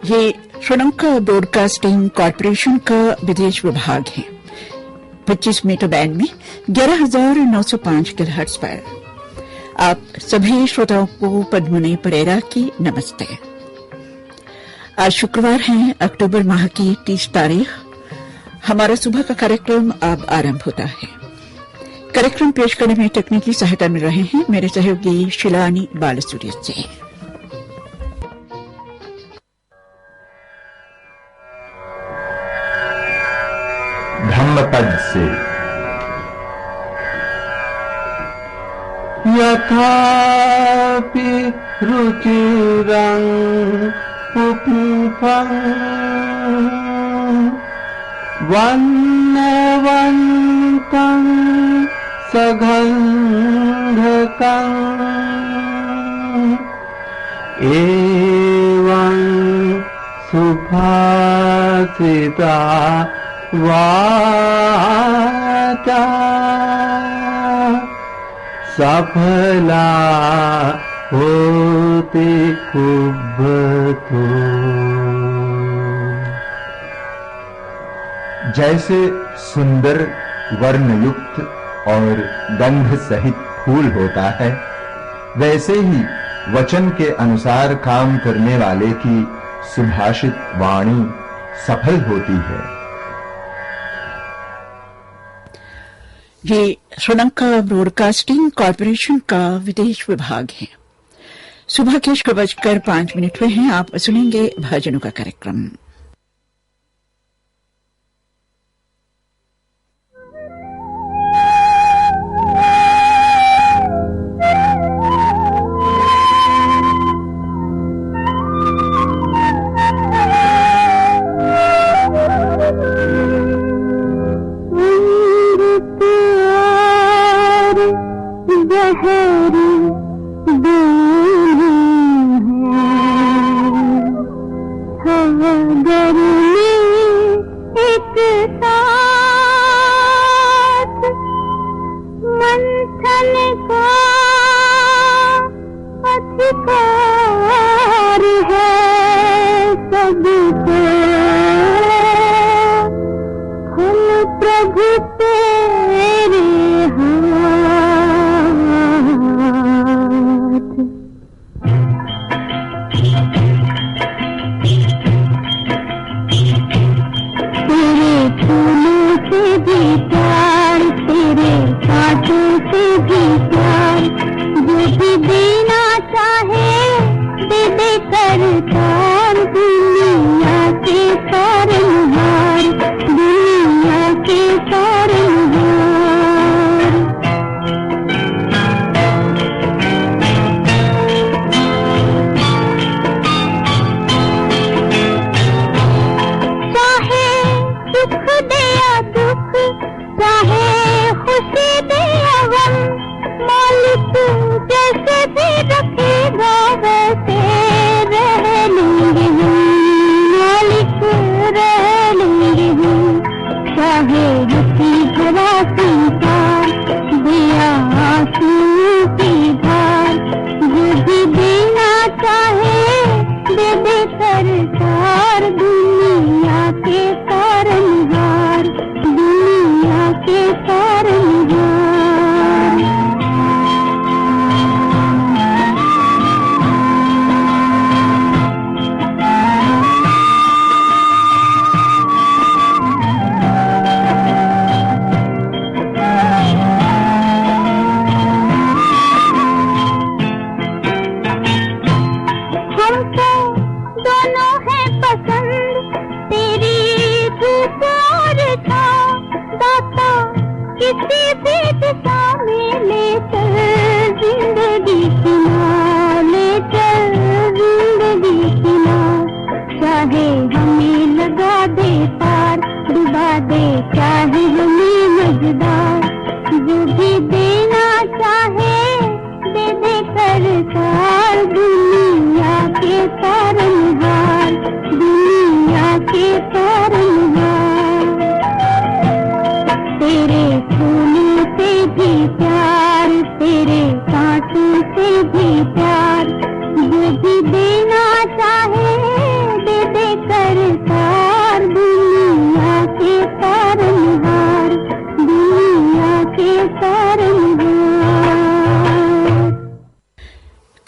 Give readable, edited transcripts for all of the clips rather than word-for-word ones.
ये Sri Lanka broadcasting corporation का विदेश विभाग है। 25 मीटर बैंड में 11,905 किलोहर्ट्ज पर आप सभी श्रोताओं को पद्मनी परेरा की नमस्ते। आज शुक्रवार है, अक्टूबर माह की 30 तारीख। हमारा सुबह का कार्यक्रम अब आरंभ होता है। कार्यक्रम पेश करने में तकनीकी सहायता मिल रहे हैं मेरे सहयोगी शिलानी बालसूर्य से। धम्मपद से यथापि रुचिरं उपं वन्नवन्तं सगन्धकं एवं सुभाषिता वाचा सफला होते कुब्बतो। जैसे सुंदर वर्णयुक्त और गंध सहित फूल होता है, वैसे ही वचन के अनुसार काम करने वाले की सुभाषित वाणी सफल होती है। ये श्रीलंका ब्रॉडकास्टिंग कॉरपोरेशन का विदेश विभाग है। सुबह के 6:05 में हैं। आप सुनेंगे भजनों का कार्यक्रम। तेरे फूलों से भी प्यार, तेरे कांटों से भी प्यार, जो भी देना चाहे दे दे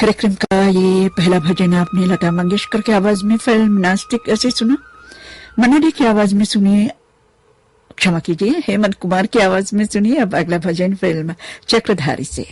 कार्यक्रम का ये पहला भजन आपने लता मंगेशकर की आवाज में फिल्म नास्तिक ऐसे सुना। मन्ना की आवाज में सुनिए, क्षमा कीजिए, हेमंत कुमार की आवाज में सुनिए अब अगला भजन फिल्म चक्रधारी से।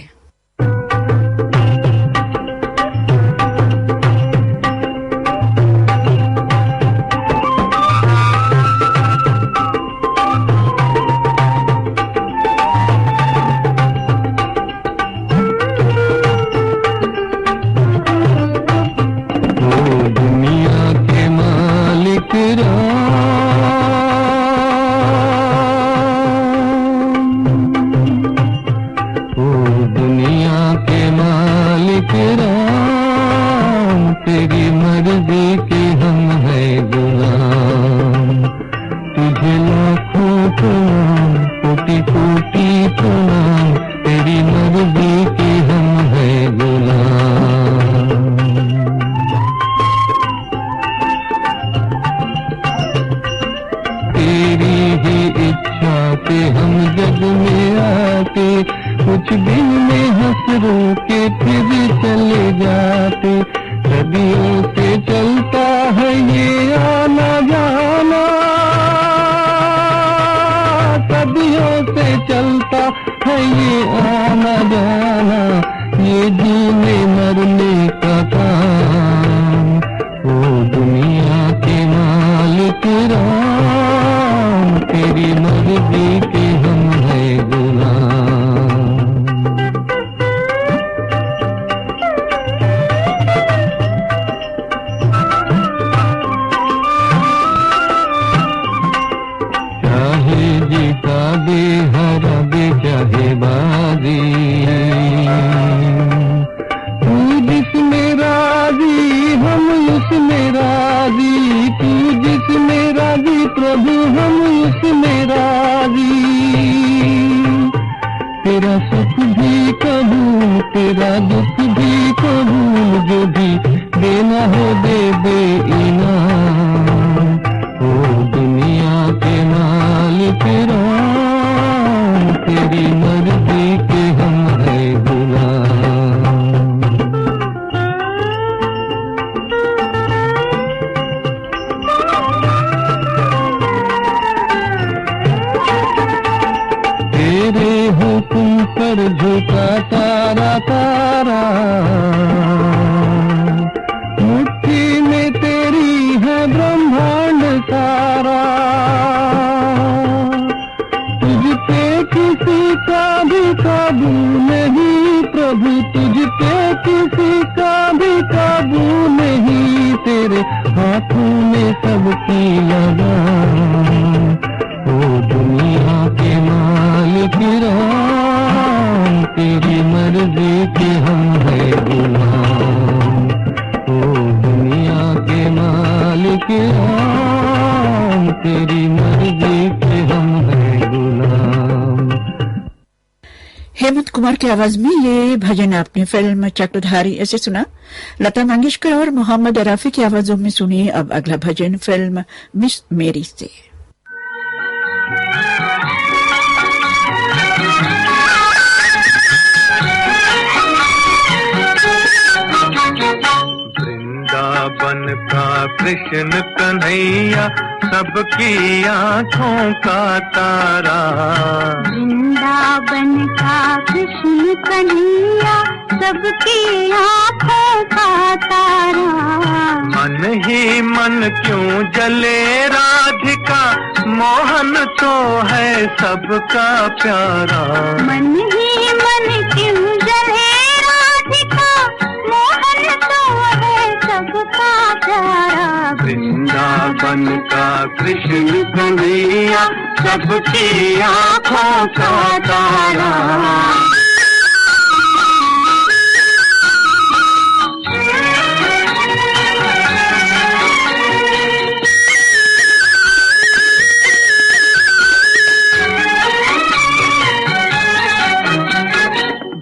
कुछ दिन में हंस रो के फिर चले जाते, सदियों से चलता है ये आना जाना, सदियों से चलता है ये आना जाना, ये जीने मरने का काम। ओ दुनिया के मालिक राम, तेरी मर्जी के हम है गुलाम। हरा दे चाहे बाजी, तू जिसमें राजी हम उसमें राजी, तू जिसमें राजी प्रभु हम उसमें राजी। तेरा सुख भी कबूल तेरा दुख भी कबूल, जो भी देना हो दे दे इनाम। ओ दुनिया के मालिक राम, तेरी मर्जी के हम है गुलाम। तेरे हुक्म पर झुका तारा तारा, मुट्ठी में तेरी है ब्रह्मांड सारा। तुझ पे किसी का भी काबू नहीं प्रभु, तुझ पे किसी का भी काबू नहीं, तेरे हाथों में सबकी लगाम। ओ दुनिया के मालिक राम, तेरी मर्जी के हम है गुलाम। ओ दुनिया के मालिक राम, तेरी मर्जी के हम है गुलाम। हेमंत कुमार की आवाज में ये भजन आपने फिल्म चक्रधारी ऐसे सुना। लता मंगेशकर और मोहम्मद रफी की आवाजों में सुनिए अब अगला भजन फिल्म मिस मेरी से। वृंदावन का कृष्ण कन्हैया, सबकी आँखों का तारा। वृंदावन का कृष्ण कन्हैया, सबकी आँखों का तारा। मन ही मन क्यों जले राधिका, मोहन तो है सबका प्यारा। मन ही मन क्यों जले राधिका, मोहन तो है सबका प्यारा। वृंदावन का कृष्ण कन्हैया, सबकी आँखों का तारा।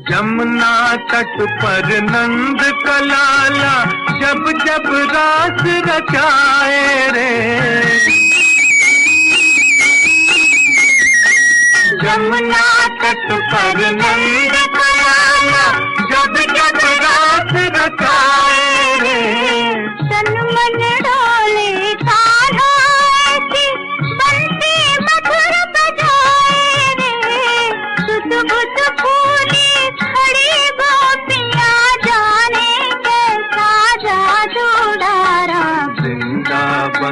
यमुना तट पर नंद का लाला, जब जब रास रचाए रे। यमुना तट पर नंद का लाला, जब जब रास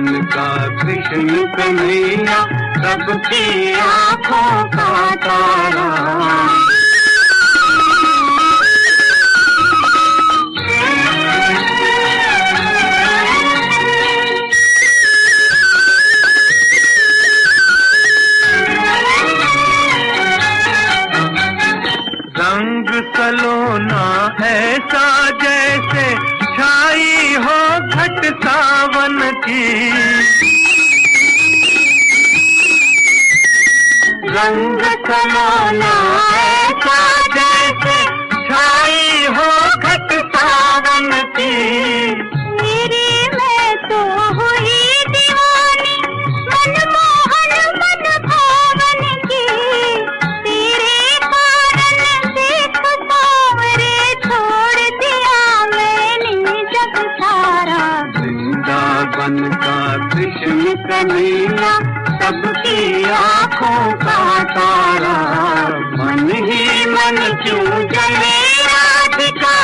बन का कृष्ण कन्हैया सबकी आँखों का तारा। रंग सलोना ऐसा जैसे छाई हो घट सावन की, रंग सलोना ऐसा जैसे छाई हो घट सावन की। मेरी मैं तो हुई दीवानी मनमोहन मन भावन की, तेरे कारण देख सावरे छोड़ दिया मैंने जग सारा। वृंदावन का कृष्ण कन्हैया सबकी आँखों का तारा। मन ही मन क्यों जले राधिका,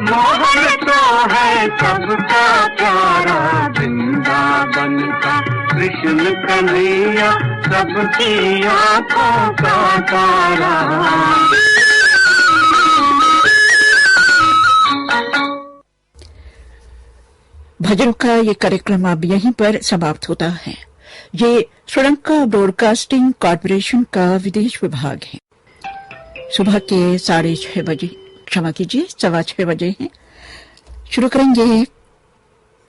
मोहन तो है सबका प्यारा। वृंदावन का कृष्ण कन्हैया सबकी आँखों का तारा। भजन का ये कार्यक्रम अब यहीं पर समाप्त होता है। ये श्रीलंका ब्रॉडकास्टिंग कॉर्पोरेशन का विदेश विभाग है। सुबह के 6:30 बजे, क्षमा कीजिए 6:15 बजे हैं, शुरू करेंगे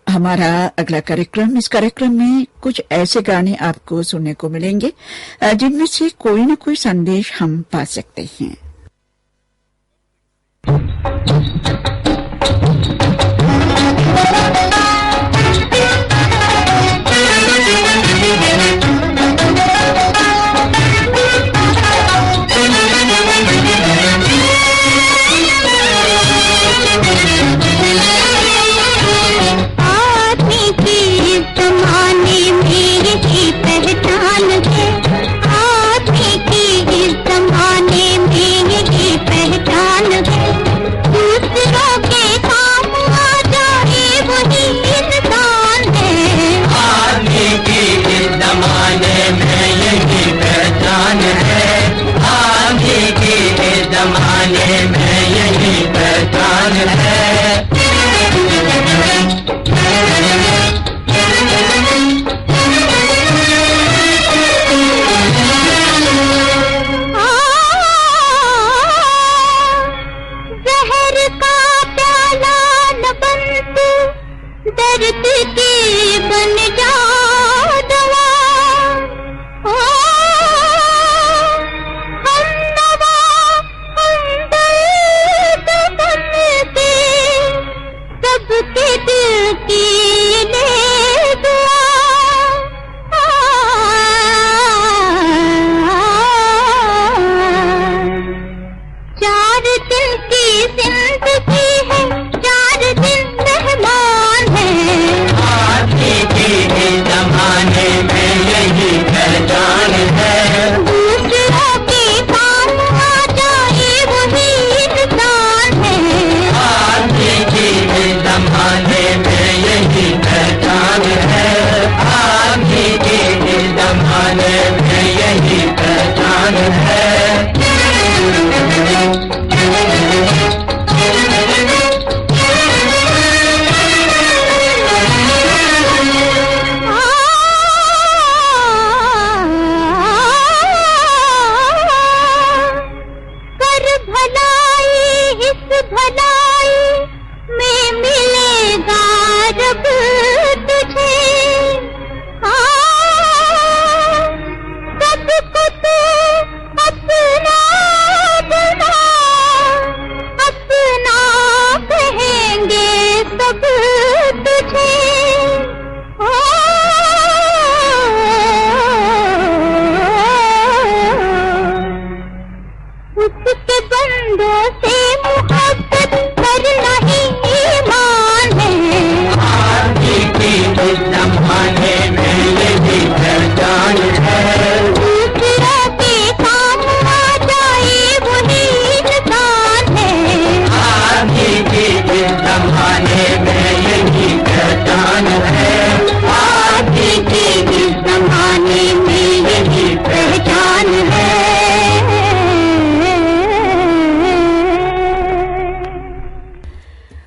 हमारा अगला कार्यक्रम। इस कार्यक्रम में कुछ ऐसे गाने आपको सुनने को मिलेंगे जिनमें से कोई न कोई संदेश हम पा सकते हैं। जिंदगी है 4 दिन मेहमान है।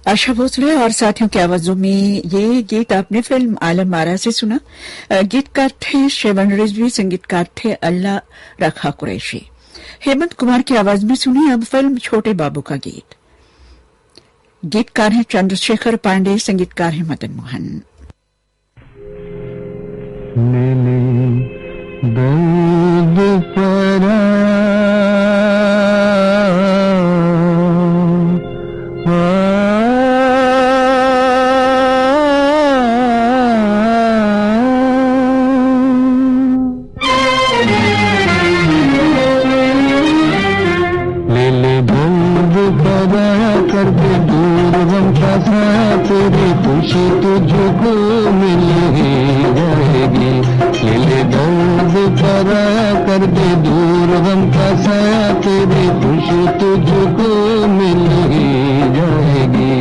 आशा भोसले और साथियों की आवाजों में ये गीत आपने फिल्म आलम आरा से सुना। गीतकार थे शेवन रिजवी, संगीतकार थे अल्लाह रखा कुरैशी। हेमंत कुमार की आवाज में सुनी अब फिल्म छोटे बाबू का गीत। गीतकार हैं चंद्रशेखर पांडे, संगीतकार हैं मदन मोहन। दर्द परा तेरी खुशी तुझको मिल ही जाएगी। ले दर्द परा कर दे दूर गम का साया, तेरी खुशी तुझको मिल ही जाएगी।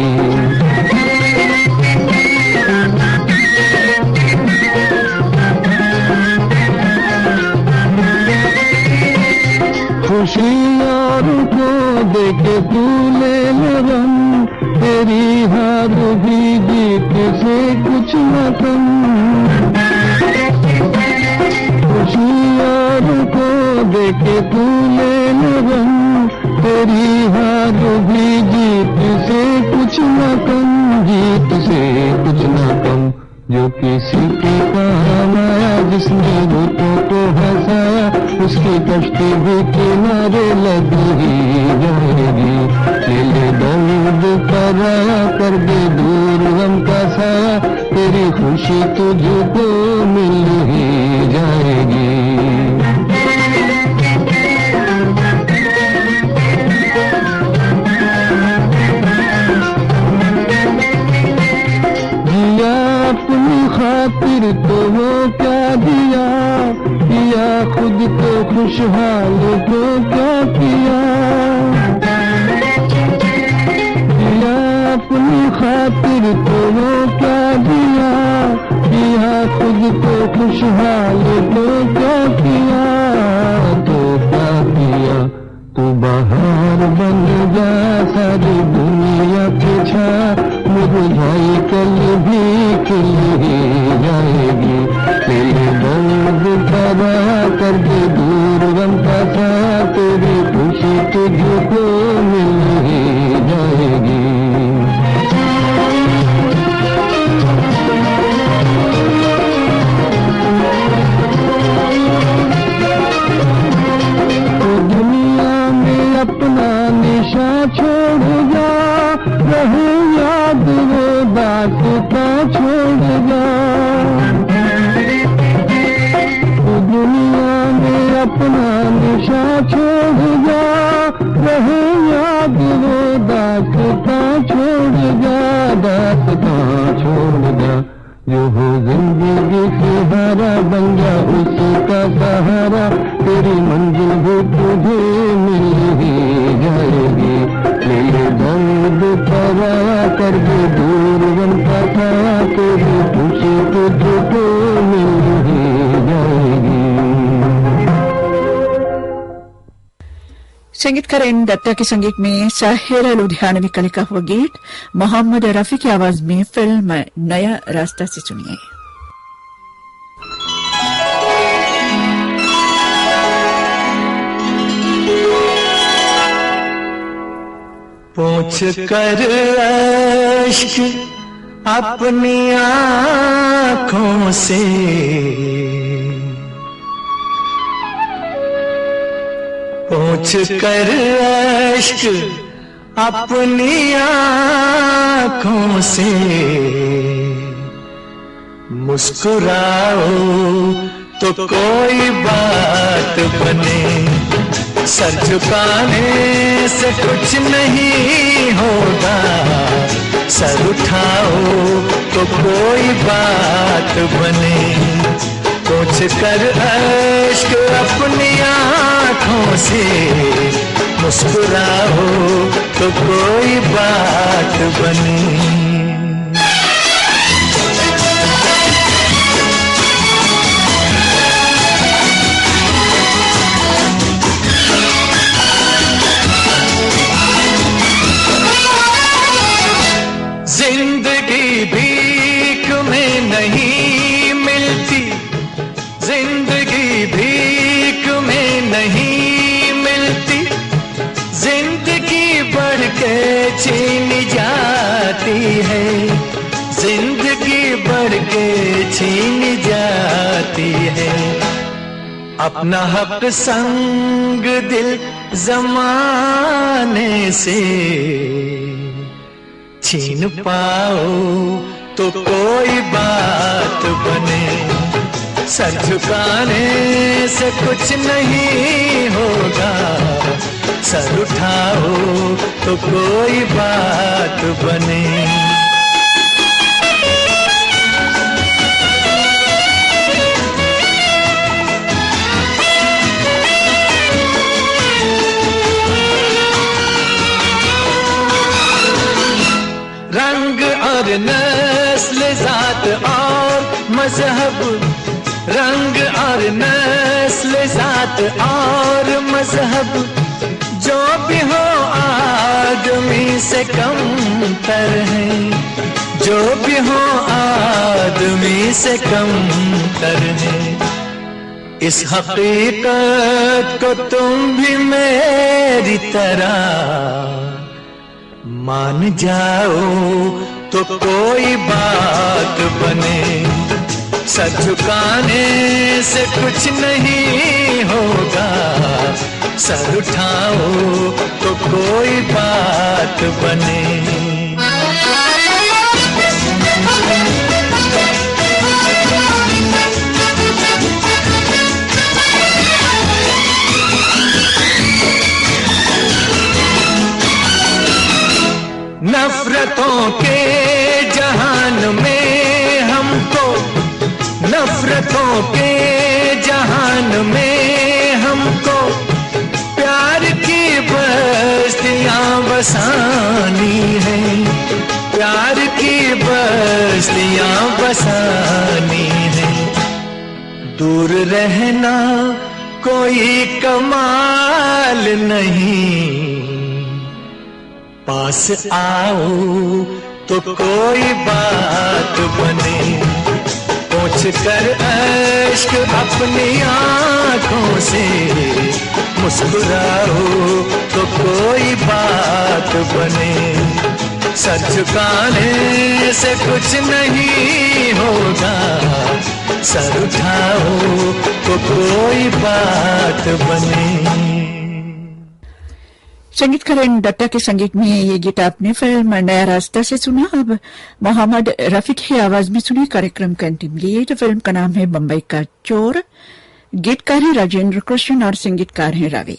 खुशियार को देखे तू ले गम, तेरी हार भी जीत से कुछ न कम। खुशियार को देखे तू ले गम, तेरी हार भी जीत से कुछ न कम। जीत से कुछ न कम, जो किसी के काम आया, जिसने रूपों को हंसाया, उसकी कश्ती भी किनारे लगी ही जाएगी। ले दर्द पराया कर दे दूर गम का साया, तेरी खुशी तुझको मिल ही जाएगी। खातिर तो वो क्या दिया, किया खुद को खुशहाल तो क्या किया। किया अपनी खातिर तो वो क्या दिया, किया खुद को खुशहाल तो क्या किया। तो क्या किया, तू बाहर बन जा, सारी दुनिया के छा, मुरझाई कल भी खिल ही जाएगी। तेरे दर्द परा कर दे दूर गम का साया, तेरी खुशी तुझको मिल ही जाएगी। तो दुनिया में अपना निशा छोड़ जा, रहे याद वो बात का छोड़ जा। तो दुनिया में अपना निशा छोड़ जा, रहे याद वो बात का छोड़ जा। बात का छोड़ जा, जो हो जिंदगी से हारा, बन जा उसका सहारा, तेरी मंजिल भी तुझे मिल ही जाएगी। ले दर्द पराया कर दे दूर गम का साया, तेरी खुशी तुझको मिल ही जाएगी। संगीतकार एन दत्ता के संगीत में साहिरा लुधियानवी का लिखा हुआ गीत मोहम्मद रफी की आवाज में फिल्म नया रास्ता से सुनिए। पोंछ कर अश्क अपनी आँखों से, पोंछ कर अश्क अपनी आँखों से, मुस्कुराओ तो कोई बात बने। सर झुकाने से कुछ नहीं होगा, सर उठाओ तो कोई बात बने। पोंछ कर अश्क अपनी आँखों से, मुस्कुराओ तो कोई बात बने। अपना हक संग दिल जमाने से छीन पाओ तो कोई बात बने। सर झुकाने से कुछ नहीं होगा, सर उठाओ तो कोई बात बने। रंग और नस्ल जात और मजहब, रंग और नस्ल जात और मजहब जो भी हो आदमी से कम तर है, जो भी हो आदमी से कम तर है। इस हकीकत को तुम भी मेरी तरह मान जाओ तो कोई बात बने। सर झुकाने से कुछ नहीं होगा, सर उठाओ तो कोई बात बने। नफरतों के जहान में हमको, नफरतों के जहान में हमको प्यार की बस्तियां बसानी है, प्यार की बस्तियां बसानी है। दूर रहना कोई कमाल नहीं, पास आओ तो कोई बात बने। पोंछ कर अश्क अपनी आंखों से मुस्कुराओ तो कोई बात बने। सर झुकाने से कुछ नहीं होगा, सर उठाओ तो कोई बात बने। संगीतकार एन दत्ता के संगीत में ये गीत आपने फिल्म नया रास्ता से सुना। अब मोहम्मद रफी की आवाज में सुनी कार्यक्रम का अंतिम गीत। फिल्म का नाम है बम्बई का चोर। गीतकार है राजेंद्र कृष्ण और संगीतकार है रवि।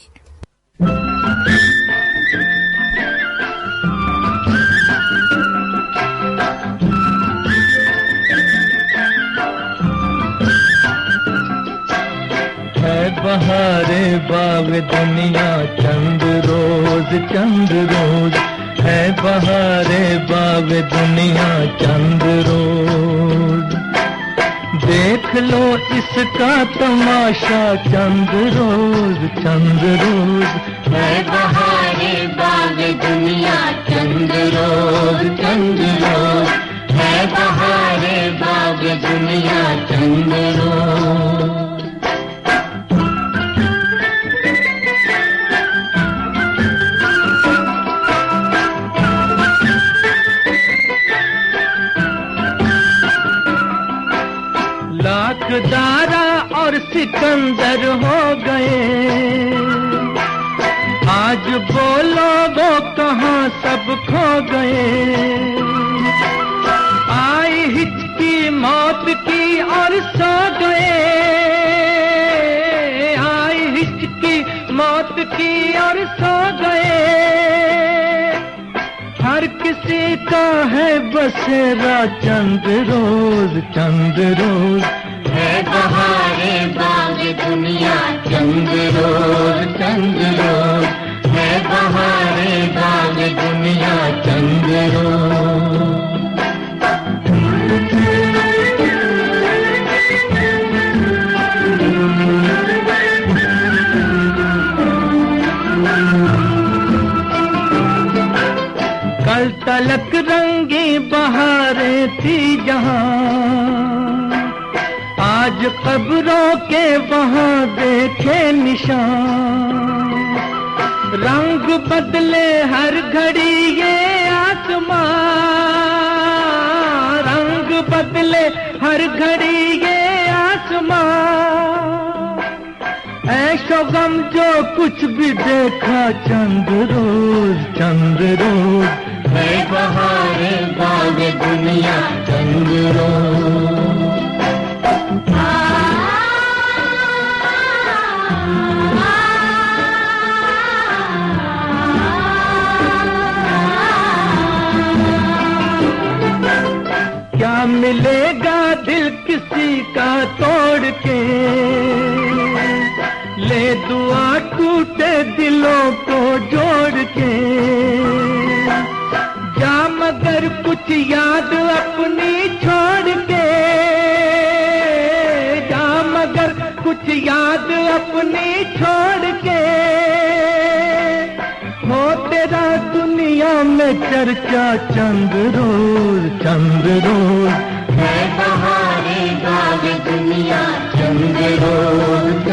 बहारे बाग दुनिया चंद रोज है, बहारे बाग दुनिया चंद रोज। देख लो इसका तमाशा चंद रोज है, बहारे बाग दुनिया चंद रोज है, बहारे बाग दुनिया चंद रोज। दारा और सिकंदर हो गए, आज बोलो वो कहाँ सब खो गए। आई हिचकी मौत की और सो गए, आई हिचकी मौत की और सो गए। हर किसी का है बसेरा चंद रोज है, बहारे बाग दुनिया चंद रोज है, बहारे बाग दुनिया चंद रोज। कल तलक रंगी बहारें थी जहां, आज कब्रों के वहां देखे निशान। रंग बदले हर घड़ी ये आसमां, रंग बदले हर घड़ी ये आसमां। जो गम जो कुछ भी देखा चंद रोज है बहारे बाग दुनिया चंद रोज। क्या मिलेगा दिल किसी का तोड़ के, ले दुआ टूटे दिलों को जोड़ के, जा मगर कुछ याद अपनी छोड़ के, जा मगर कुछ याद अपनी छोड़ के, हो तेरा दुनिया में चर्चा चंद रोज है बहारे बाग दुनिया चंद रोज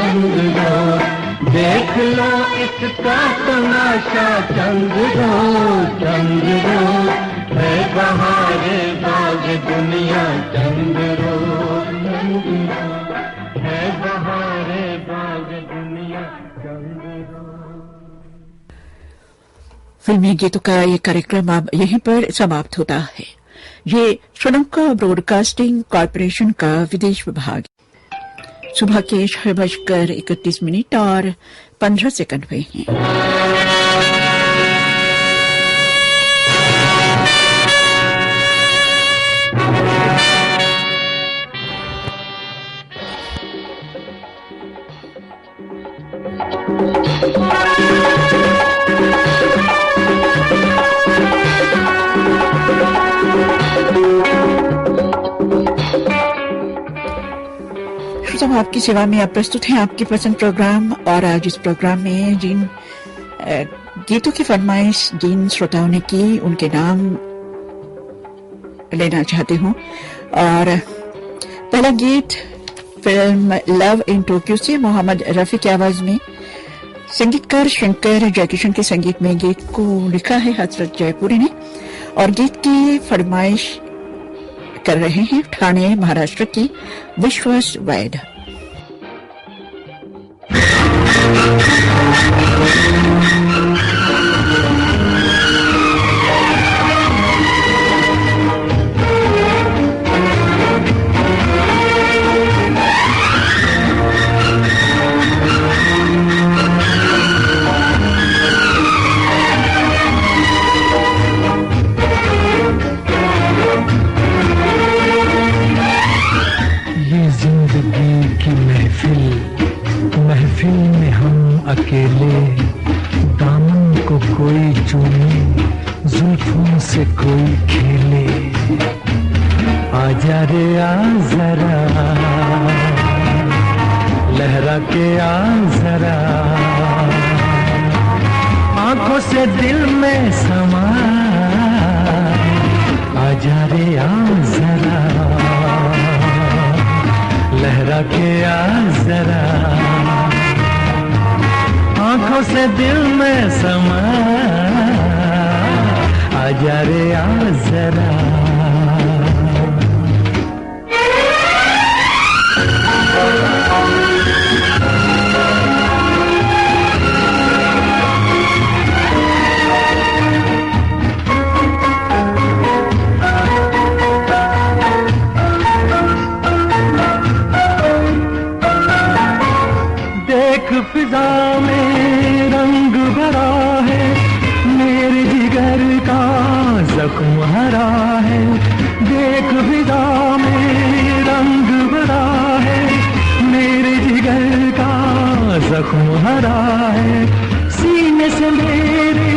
देख लो इसका तमाशा चंद रोज है बहारे बाग दुनिया चंद रोज है बहारे बाग दुनिया चंद रोज। फिल्मी गीतों का ये कार्यक्रम अब यहीं पर समाप्त होता है। ये श्रीलंका ब्रॉडकास्टिंग कॉरपोरेशन का विदेश विभाग सुबह के 6:31 और 15 सेकंड हुए हैं। श्रोताओं, आपकी सेवा में अब प्रस्तुत है आपकी पसंद प्रोग्राम। और आज इस प्रोग्राम में जिन गीतों की फरमाइश जिन श्रोताओं ने की उनके नाम लेना चाहते हूं। और पहला गीत फिल्म लव इन टोक्यो से मोहम्मद रफी की आवाज में, संगीतकार शंकर जयकिशन के संगीत में गीत को लिखा है हजरत जयपुरी ने। और गीत की फरमाइश कर रहे हैं ठाणे महाराष्ट्र की विश्वास वैद। अकेले दामन को कोई चूमे, जुल्फों से कोई खेले, आजा रे आ जरा, लहरा के आ जरा, आंखों से दिल में समा, आजा रे आ जरा, लहरा के आ जरा, आंखों से दिल में समा, आजा रे आ जरा। देख फिजा में रंग भरा है, मेरे जिगर का जख्म हरा है। देख फिजा में रंग भरा है, मेरे जिगर का जख्म हरा है। सीने से मेरे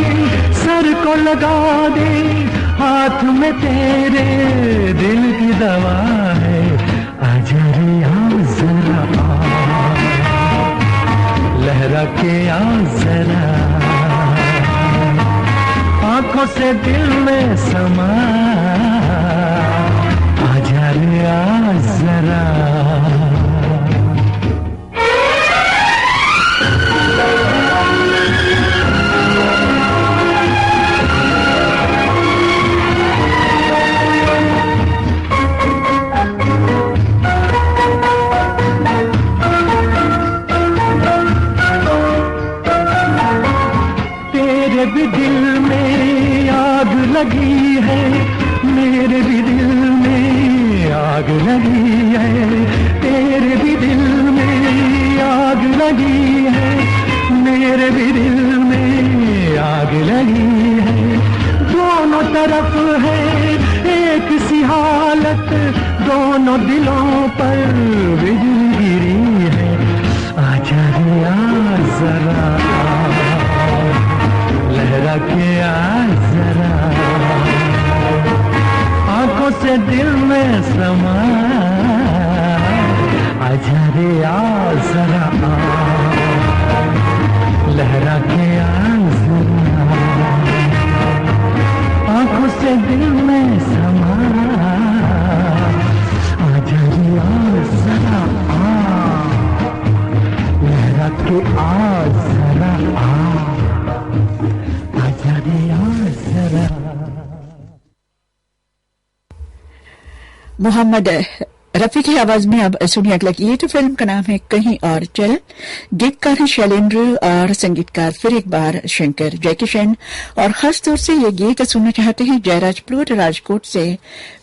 सर को लगा दे, हाथ में तेरे दिल की दवा है, आजा रे आ जरा, लहरा के आ जरा, आंखों से दिल में समा, आजा रे आ जरा। लगी है, मेरे भी दिल में आग लगी है, तेरे भी दिल में आग लगी है, मेरे भी दिल में आग लगी है। दोनों तरफ है एक सी हालत, दोनों दिलों पर बिजली गिरी है। आजा रे आ जरा, लहरा के आ जरा, आंखों से दिल में समा। आजा रे आ जरा, लहरा के आ जरा, आंखों से दिल में समा। आजा रे आ जरा, लहरा के आ जरा, आजा रे आ जरा। मोहम्मद रफी की आवाज में अब सुनिए अगला गीत। फिल्म का नाम है कहीं और चल। गीतकार हैं शैलेंद्र और संगीतकार फिर एक बार शंकर जयकिशन। और खासतौर से ये गीत सुनना चाहते हैं जयराजपुर राजकोट से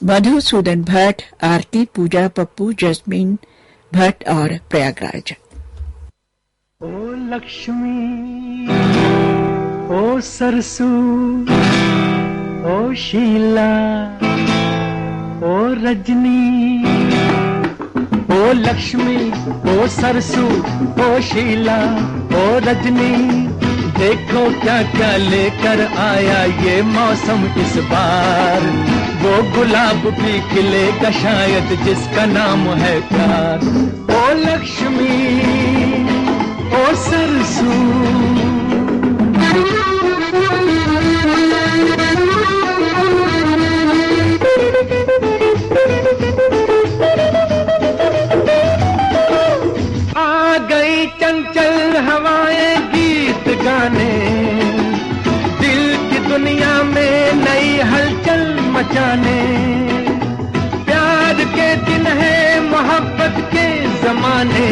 मधुसूदन भट्ट, आरती, पूजा, पप्पू, जस्मीन भट्ट और प्रयागराज। ओ लक्ष्मी, ओ सरसू, ओ शीला, ओ रजनी, ओ लक्ष्मी, ओ सरसू, ओ शीला, ओ रजनी, देखो क्या क्या लेकर आया ये मौसम इस बार। वो गुलाब भी खिलेगा शायद जिसका नाम है प्यार। ओ लक्ष्मी, ओ सरसू, आ गई चंचल हवाएं गीत गाने, दिल की दुनिया में नई हलचल मचाने। प्यार के दिन है मोहब्बत के जमाने,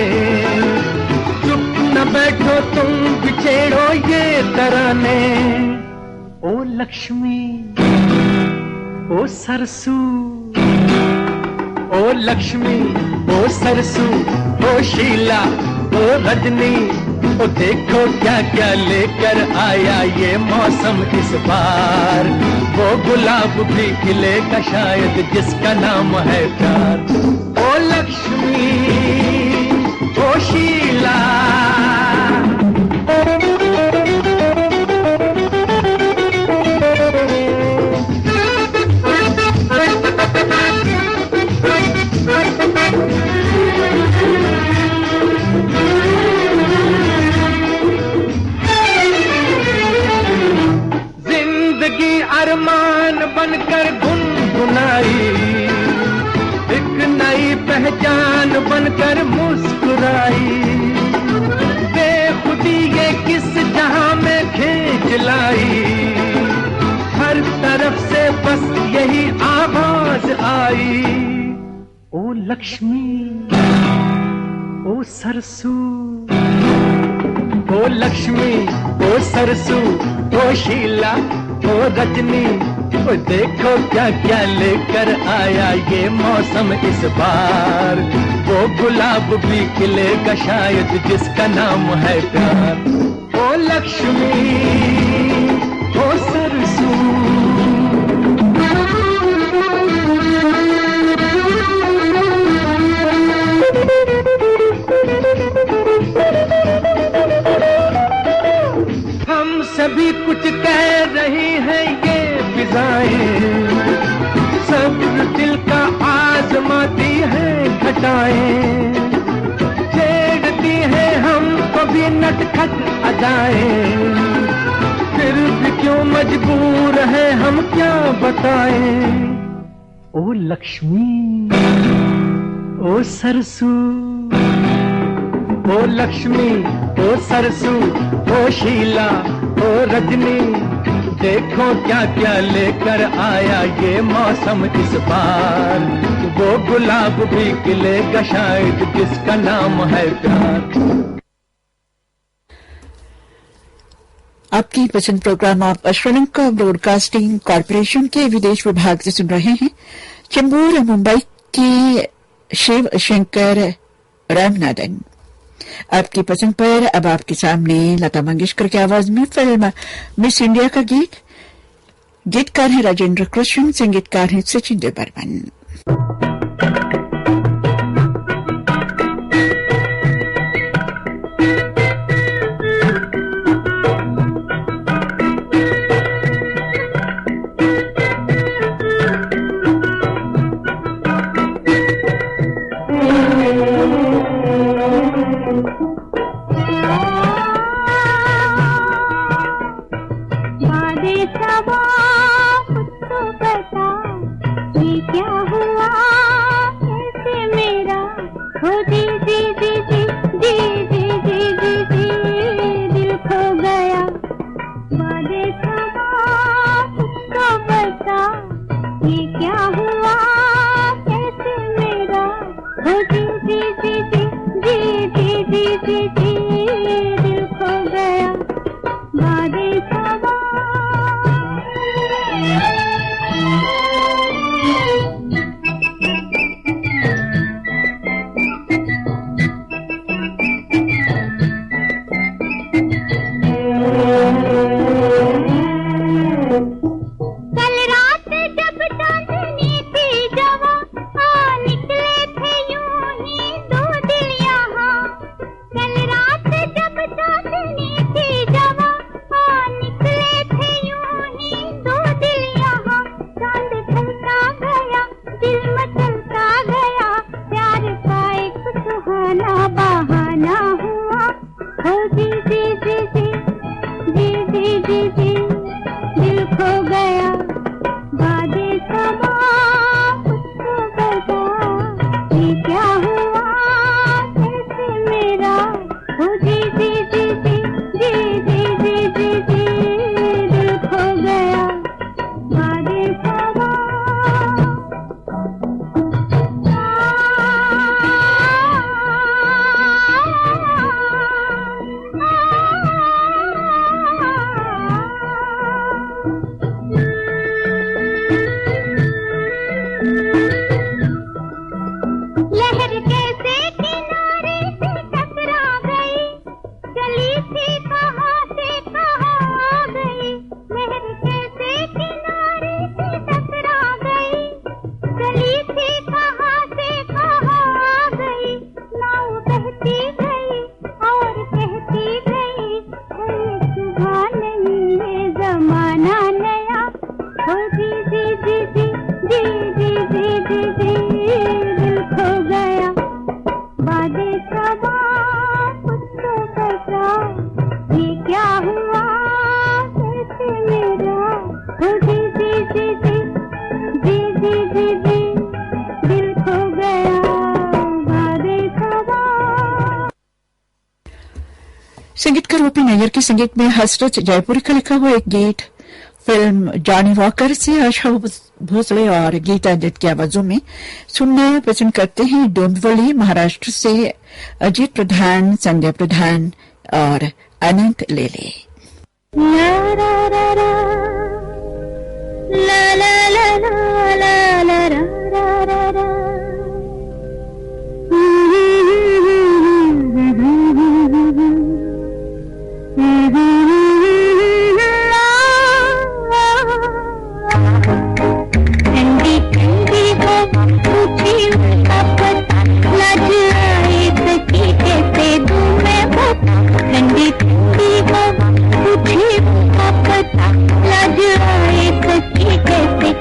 चुप न बैठो तुम बिछेड़ो ये तराने। ओ लक्ष्मी, ओ सरसू, ओ लक्ष्मी, ओ सरसू, ओ शीला, ओ रजनी, ओ देखो क्या क्या लेकर आया ये मौसम इस बार। वो गुलाब भी खिलेगा शायद जिसका नाम है प्यार। ओ लक्ष्मी, ओ शीला, अरमान बनकर गुनगुनाई, एक नई पहचान बनकर मुस्कुराई। बेखुदी ये किस जहां में खींच लाई, हर तरफ से बस यही आवाज आई। ओ लक्ष्मी, ओ सरसू, ओ लक्ष्मी, ओ सरसू, ओ शीला, ओ रजनी, ओ देखो क्या क्या लेकर आया ये मौसम इस बार। वो गुलाब भी खिलेगा शायद जिसका नाम है प्यार। ओ लक्ष्मी, ओ सरसू, हम सभी कुछ कह रही हैं ये फिजाएं, सब्र दिल का आजमाती है घटाएं। छेड़ती है हमको भी नटखट अदाएं, फिर भी क्यों मजबूर है हम क्या बताएं। ओ लक्ष्मी, ओ सरसू, ओ लक्ष्मी, ओ सरसू, ओ शीला, ओ रजनी, देखो क्या क्या लेकर आया ये मौसम इस बार। वो गुलाब भी खिलेगा शायद जिसका नाम है प्यार। आपकी पसंद प्रोग्राम आप श्रीलंका ब्रॉडकास्टिंग कॉरपोरेशन के विदेश विभाग से सुन रहे हैं। चेंबूर मुंबई के शिव शंकर रामनाथन। आपकी पसंद पर अब आपके सामने लता मंगेशकर की आवाज में फिल्म मिस इंडिया का गीत। गीतकार हैं राजेंद्र कृष्ण, संगीतकार हैं सचिन देव बर्मन। संगीतकार ओपी नैयर के संगीत में हसरत जयपुरी का लिखा हुआ एक गीत फिल्म जॉनी वॉकर से आशा भोसले और गीता दत्त की आवाजों में सुनना पसंद करते हैं। डोंबिवली महाराष्ट्र से अजीत प्रधान, संध्या प्रधान और अनंत लेले। कैसे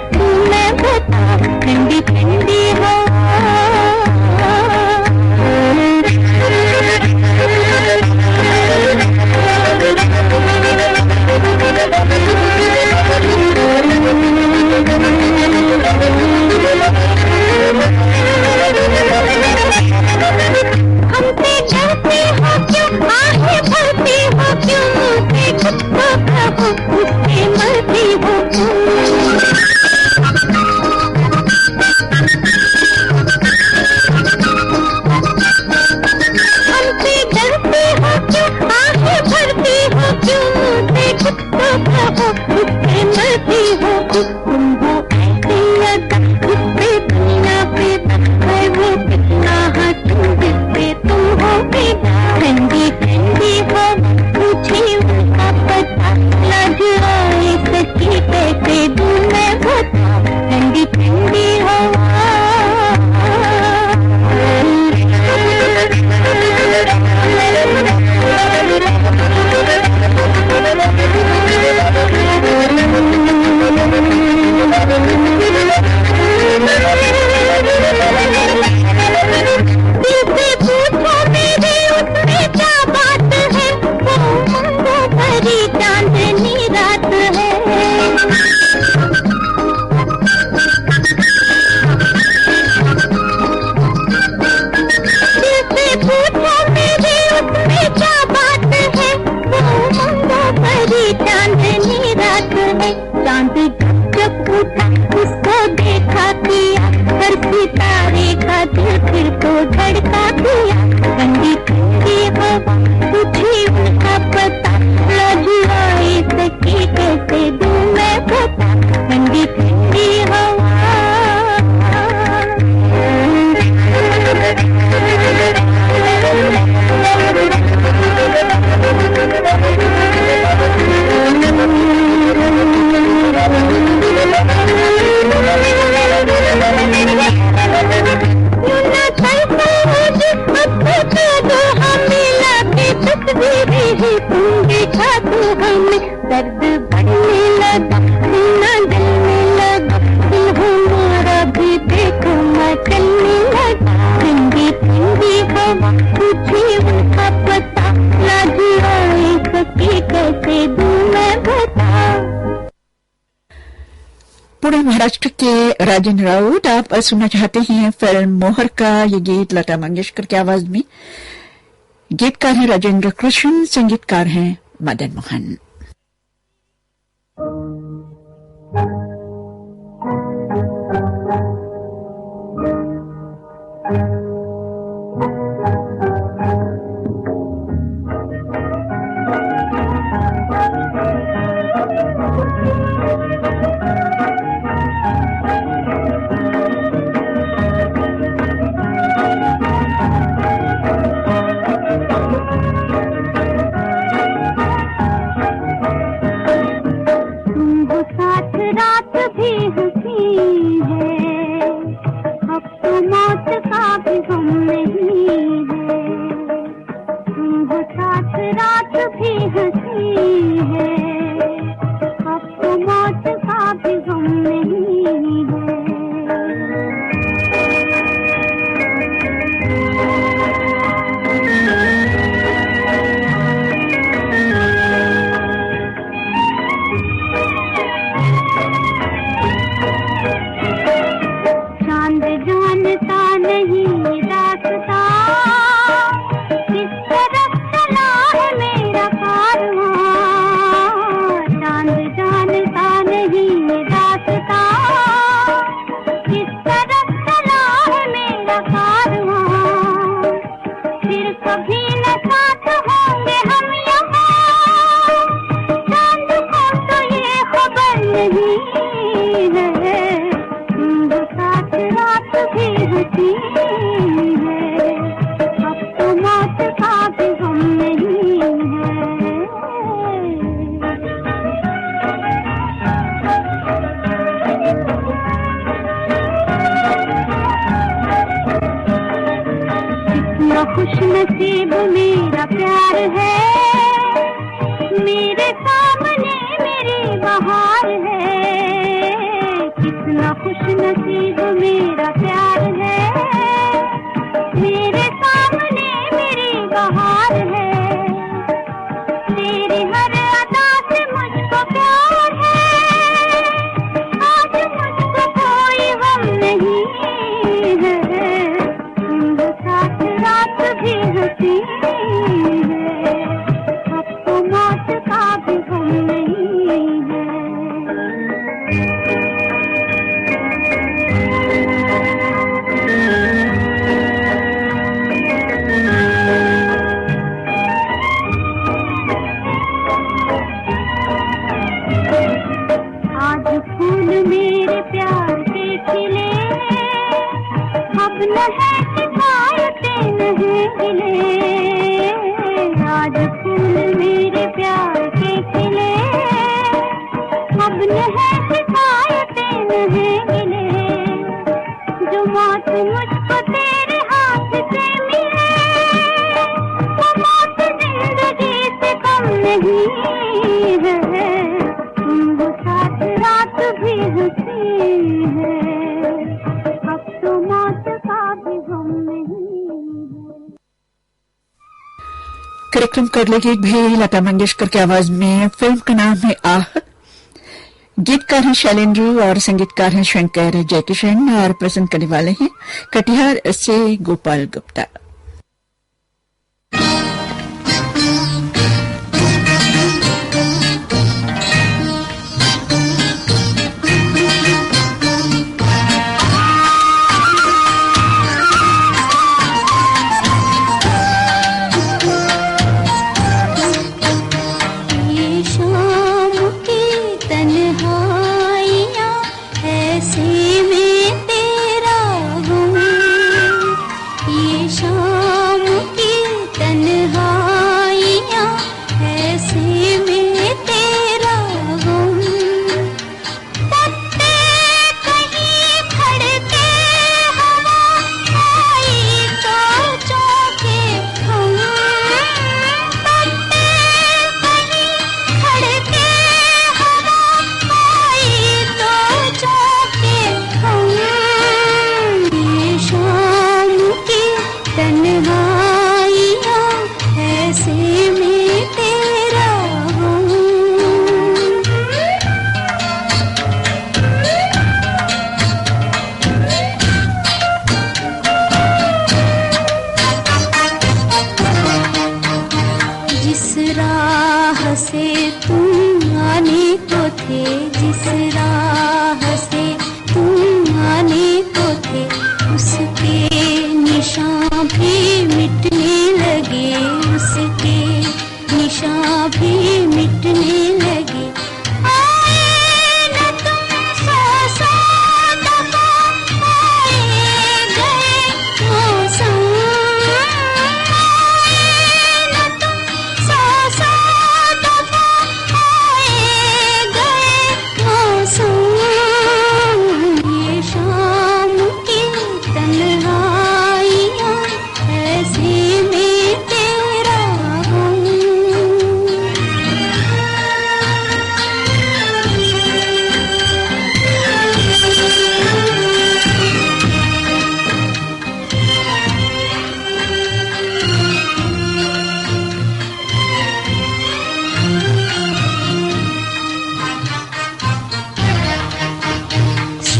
पुणे महाराष्ट्र के राजेंद्र राउत आप सुनना चाहते हैं फिल्म मोहर का ये गीत लता मंगेशकर की आवाज में। गीतकार हैं राजेंद्र कृष्ण, संगीतकार हैं मदन मोहन। खुश नसीब मेरा प्यार है, मेरे सामने मेरी बहार है। कितना खुश नसीब मेरा प्यार है, मेरे सामने मेरी बहार है। तेरी हर अदा से मुझको प्यार है, आज मुझको कोई गम नहीं है। साथ रात भी हंसी है, अब तो मौत का भी गम नहीं है। आज फूल मेरे प्यार के खिले, अब न है शिकायतें नहीं गिले। आज फूल मेरे प्यार के खिले, अब न है शिकायतें नहीं गिले। जो मौत मुझको तेरे हाथ से मिले, वो मौत जिंदगी से कम नहीं है। वो साथ रात भी हंसी है, अब तो मौत का भी गम नहीं है। कार्यक्रम कर लेगी भी लता मंगेशकर की आवाज में। फिल्म का नाम है आह। गीतकार हैं शैलेंद्र और संगीतकार हैं शंकर जयकिशन और प्रसन्न करने वाले हैं कटिहार से गोपाल गुप्ता।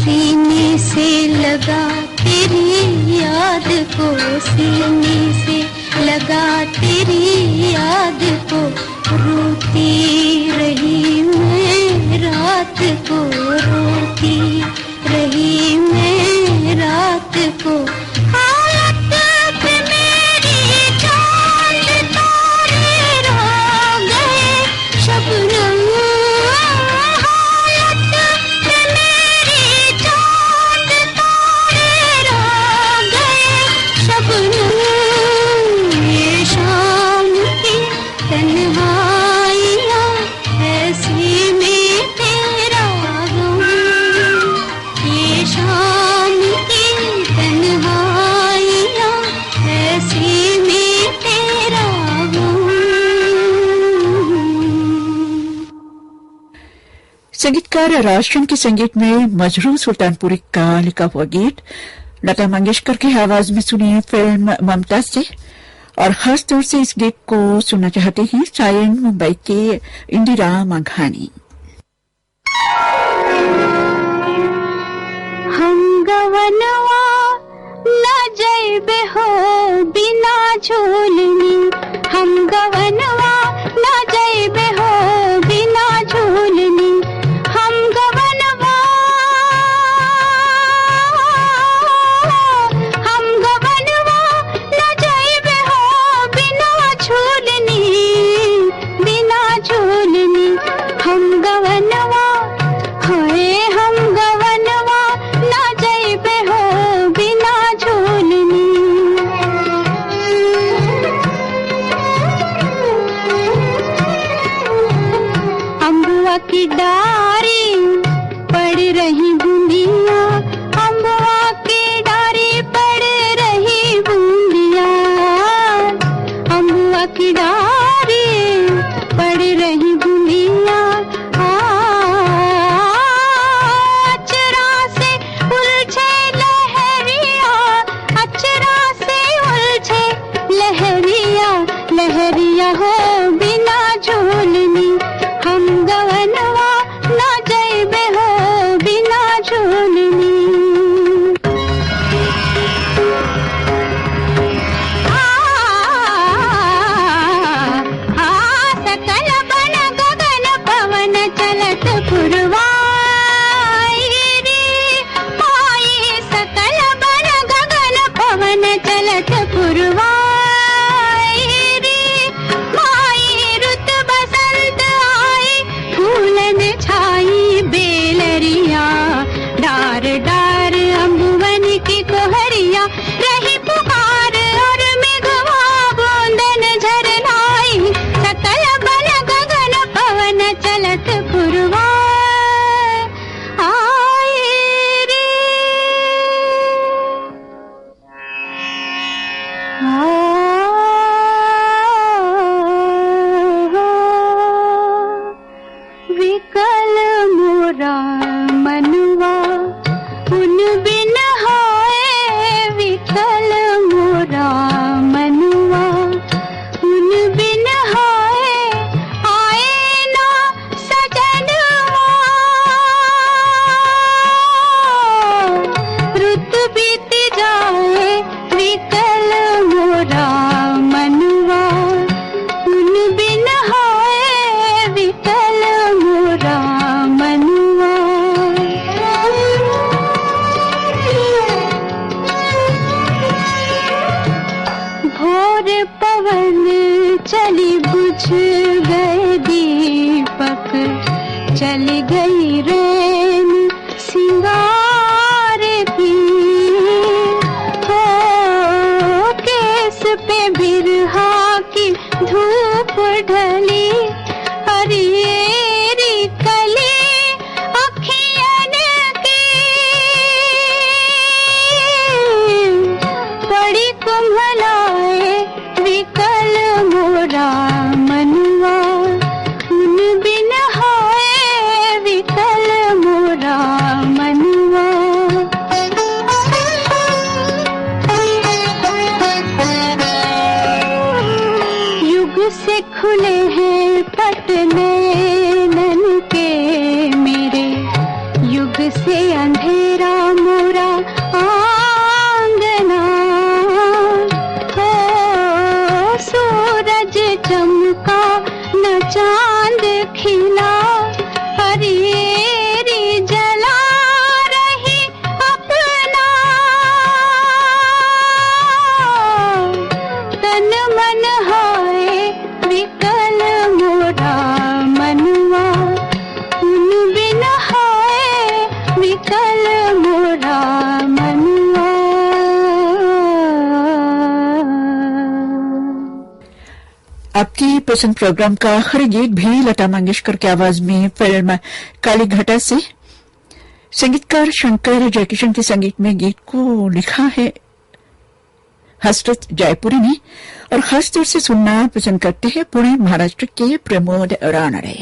सीने से लगा तेरी याद को, सीने से लगा तेरी याद को, रोती रही मैं रात को, रोती रही मैं रात को। हालत पे मेरी चांद तारे रह गए शबनम, हालत पे मेरी चांद तारे रह गए शबनम। ये शाम की तन्हाइयाँ ऐसी में तेरा गम, ये शाम की तन्हाइयाँ ऐसी में तेरा गम। संगीतकार राजन के संगीत में मजरू सुल्तानपुरी का लिखा हुआ गीत लता मंगेशकर की आवाज में सुनिए फिल्म ममता से। और खास तौर से इस गीत को सुनना चाहते हैं सायन मुंबई के इंदिरा माघानी। हम गवनवा न जइबे हो बिना झूलनी, हम गवनवा न जइबे हो बिना झूलनी, हम गवनवा न जइबे हो बिना झूलनी, बिना झूलनी, हम गवनवा हाय हम गवनवा न जइबे हो बिना झूलनी। अम्बुआ की डारी पड़ रही बूंदियाँ, अम्बुआ की डारी पड़ रही बूंदियाँ, अम्बुआ की डारी पड़ रही बूंदियाँ। अचरा से उलझे लहरिया, अचरा से उलझे लहरिया, लहरिया हो बिना झूलनी, हम गवनवा न जइबे हो बिना झूलनी। सकल बन गगन पवन चलत पुरवाई रे माई, सकल बन गगन पवन चलत पुरवाई रे माई। रुत बसंत आई फूलन छाई बेलरिया, डार डार अम्बुवन की कोहरिया, रही पुकार और मेघवा बूंदन झरनाई। सकल बन गगन पवन चलत पुरवाई रे। विकल मोरा मनुआ उन बिन हाय, विकल मोरा मनुआ उन बिन हाय, आए ना सजनवा। रुत बीत जाए विकल मोरा मनुआ उन बिन हाय, विकल मोरा मनुआ। भोर पवन चली बुझ गए दीपक, चली गई रैन सिंगार की, हो केस पे बिरहा की धूप ढली, हरियरी कली अखियन की, बड़ी कुम्हलाए विकल मोरा मनुआ। आपकी पसंद प्रोग्राम का आखिरी गीत भी लता मंगेशकर की आवाज में फिल्म काली घटा से संगीतकार शंकर जयकिशन के संगीत में गीत को लिखा है हसरत जयपुरी ने और खासतौर से सुनना पसंद करते हैं पुणे महाराष्ट्र के प्रमोद रानडे।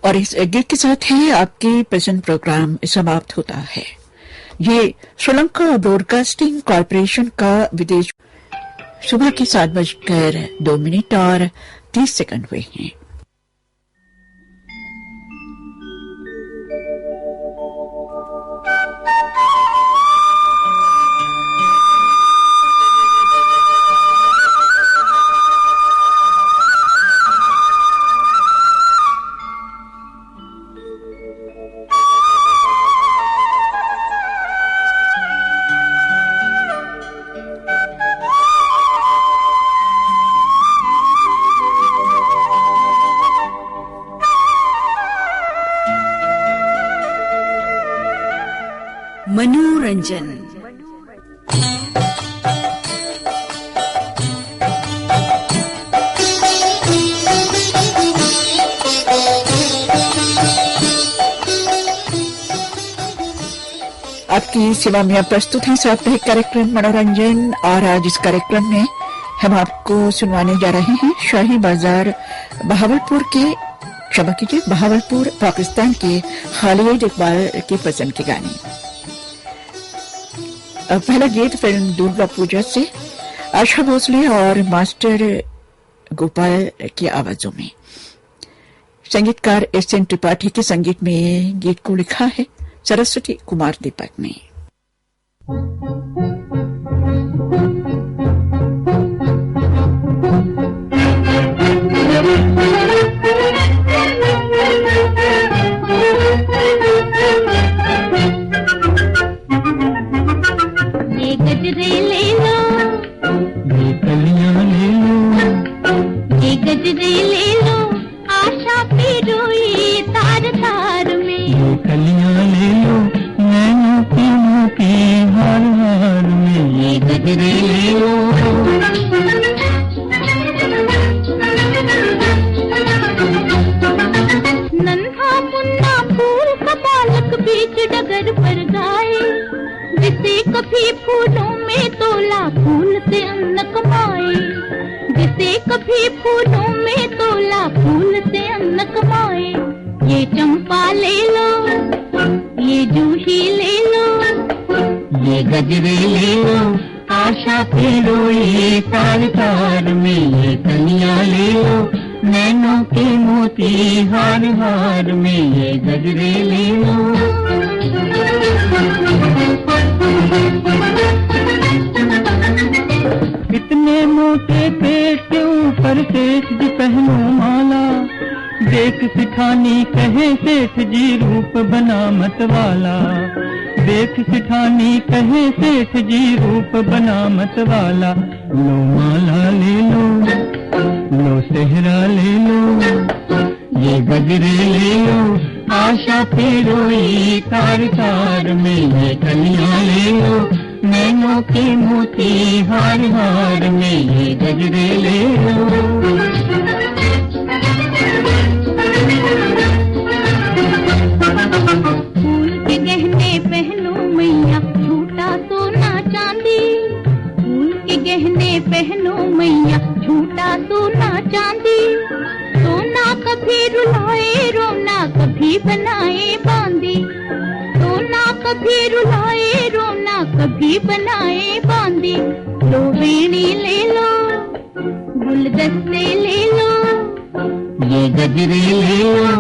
और इस गीत के साथ ही आपकी पसंद प्रोग्राम समाप्त होता है। ये श्रीलंका ब्रॉडकास्टिंग कॉर्पोरेशन का विदेश सुबह के 7:02 और 30 हुए हैं। मनोरंजन। आपकी सेवा में प्रस्तुत है साप्ताहिक कार्यक्रम मनोरंजन और आज इस कार्यक्रम में हम आपको सुनवाने जा रहे हैं शाही बाजार बहावलपुर पाकिस्तान के खालिद इकबाल के पसंद के गाने। पहला गीत फिल्म दुर्गा पूजा से आशा भोसले और मास्टर गोपाल की आवाजों में। संगीतकार एस.एन. त्रिपाठी के संगीत में गीत को लिखा है सरस्वती कुमार दीपक ने। ये गजरे ले लो, ये कलियां ले लो, ये गजरे ले लो, आशा पिरोई तार तार में। ये कलियां ले लो, नैनों की मोती हार हार में। ये गजरे ले लो, नन्हा मुन्ना फूल का बालक बीच डगर पर गाए, जिसे कभी फूलों में तोला फूल से अन्न कमाए, जिसे कभी फूलों में तोला फूल से अन्न कमाए। ये चंपा ले लो, ये जूही ले लो, ये गजरे ले लो, आशा पिरोई तार तार में। ये कलियां ले लो, नैनों के मोती हार हार में। ये गजरे ले लो, इतने मोटे पेट के ऊपर सेठ जी पहनो माला, देख सिठानी कहे सेठ जी रूप बना मत वाला। देख सिठानी कहे सेठ जी रूप बना मत वाला। लो माला ले लो, लो सेहरा ले लो, ये गजरे ले लो, आशा पिरोई तार तार में। ये कलियां ले लो, नैनों के मोती हार हार में। ये गजरे ले लो, फूल के गहने पहनो मैया, झूठा सोना चांदी। फूल के गहने पहनो मैया, झूठा सोना चांदी। सोना कभी रुलाए रोना, कभी बनाए बांदी। सोना कभी रुलाए रोना, कभी बनाए बांदी। लो वेणी ले लो, गुलदस्ते ले लो, ये गजरे ले लो,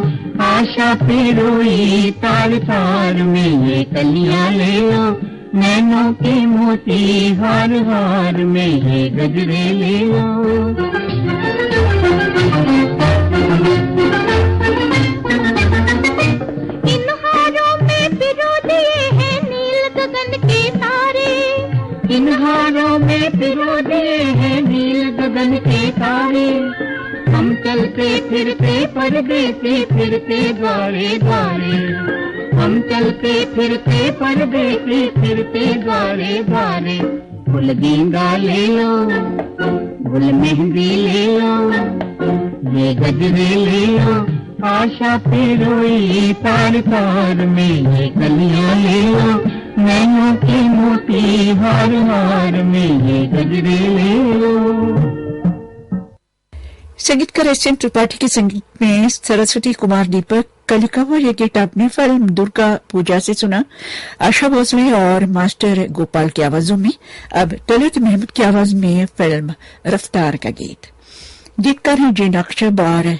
आशा पिरोई तार तार में। ये कलियां ले लो, नैनों के मोती हार हार में। ये गजरे ले लो, इन हारों में पिरो दिए हैं नील गगन के तारे। इन हारों में पिरो दिए हैं नील गगन के तारे। हम चलते फिरते परदेसी फिरते द्वारे द्वारे। हम चलते फिरते परदेसी फिरते द्वारे द्वारे। गुल गेंदा ले लो, गुल मेहंदी ले लो, ये गजरे ले लो, आशा पिरोई तार तार में। ये कलियां ले लो, नैनों के मोती हार हार में। ये गजरे ले लो। संगीतकार एस.एन. त्रिपाठी के संगीत में सरस्वती कुमार दीपक का लिखा हुआ ये गीत आपने फिल्म दुर्गा पूजा से सुना, आशा भोसले और मास्टर गोपाल की आवाजों में। अब तलत महमूद की आवाज में फिल्म रफ्तार का गीत। गीतकार हैं जी नक्शब और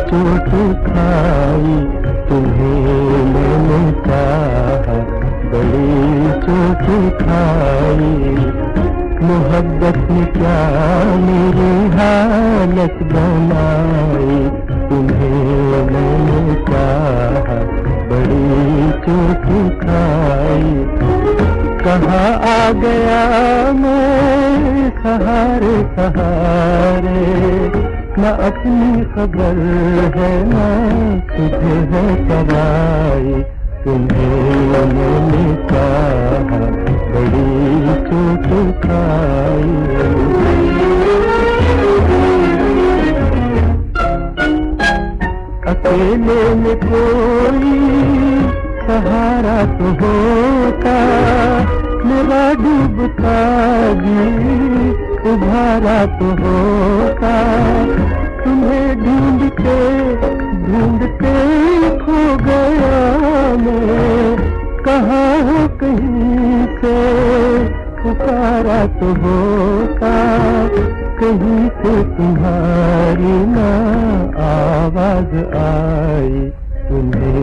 चोट खाई तुम्हें मैंने कहा, बड़ी चोट खाई। मोहब्बत ने क्या मेरी हालत बनाई, तुम्हें मैंने कहा, बड़ी चोट खाई। कहाँ आ गया मैं सहारे सहारे, न अपनी खबर है न तुझे है पराई। तुम्हें मैंने कहा, बड़ी चोट खाई। अकेले में कोई सहारा तो होता, मेरा डूबता जी उभारा तो होगा, तुम्हें ढूंढते ढूंढते खो गया मैं, कहाँ हो कहीं से पुकारा तो होगा, कहीं से तुम्हारी ना आवाज आई, तुम्हें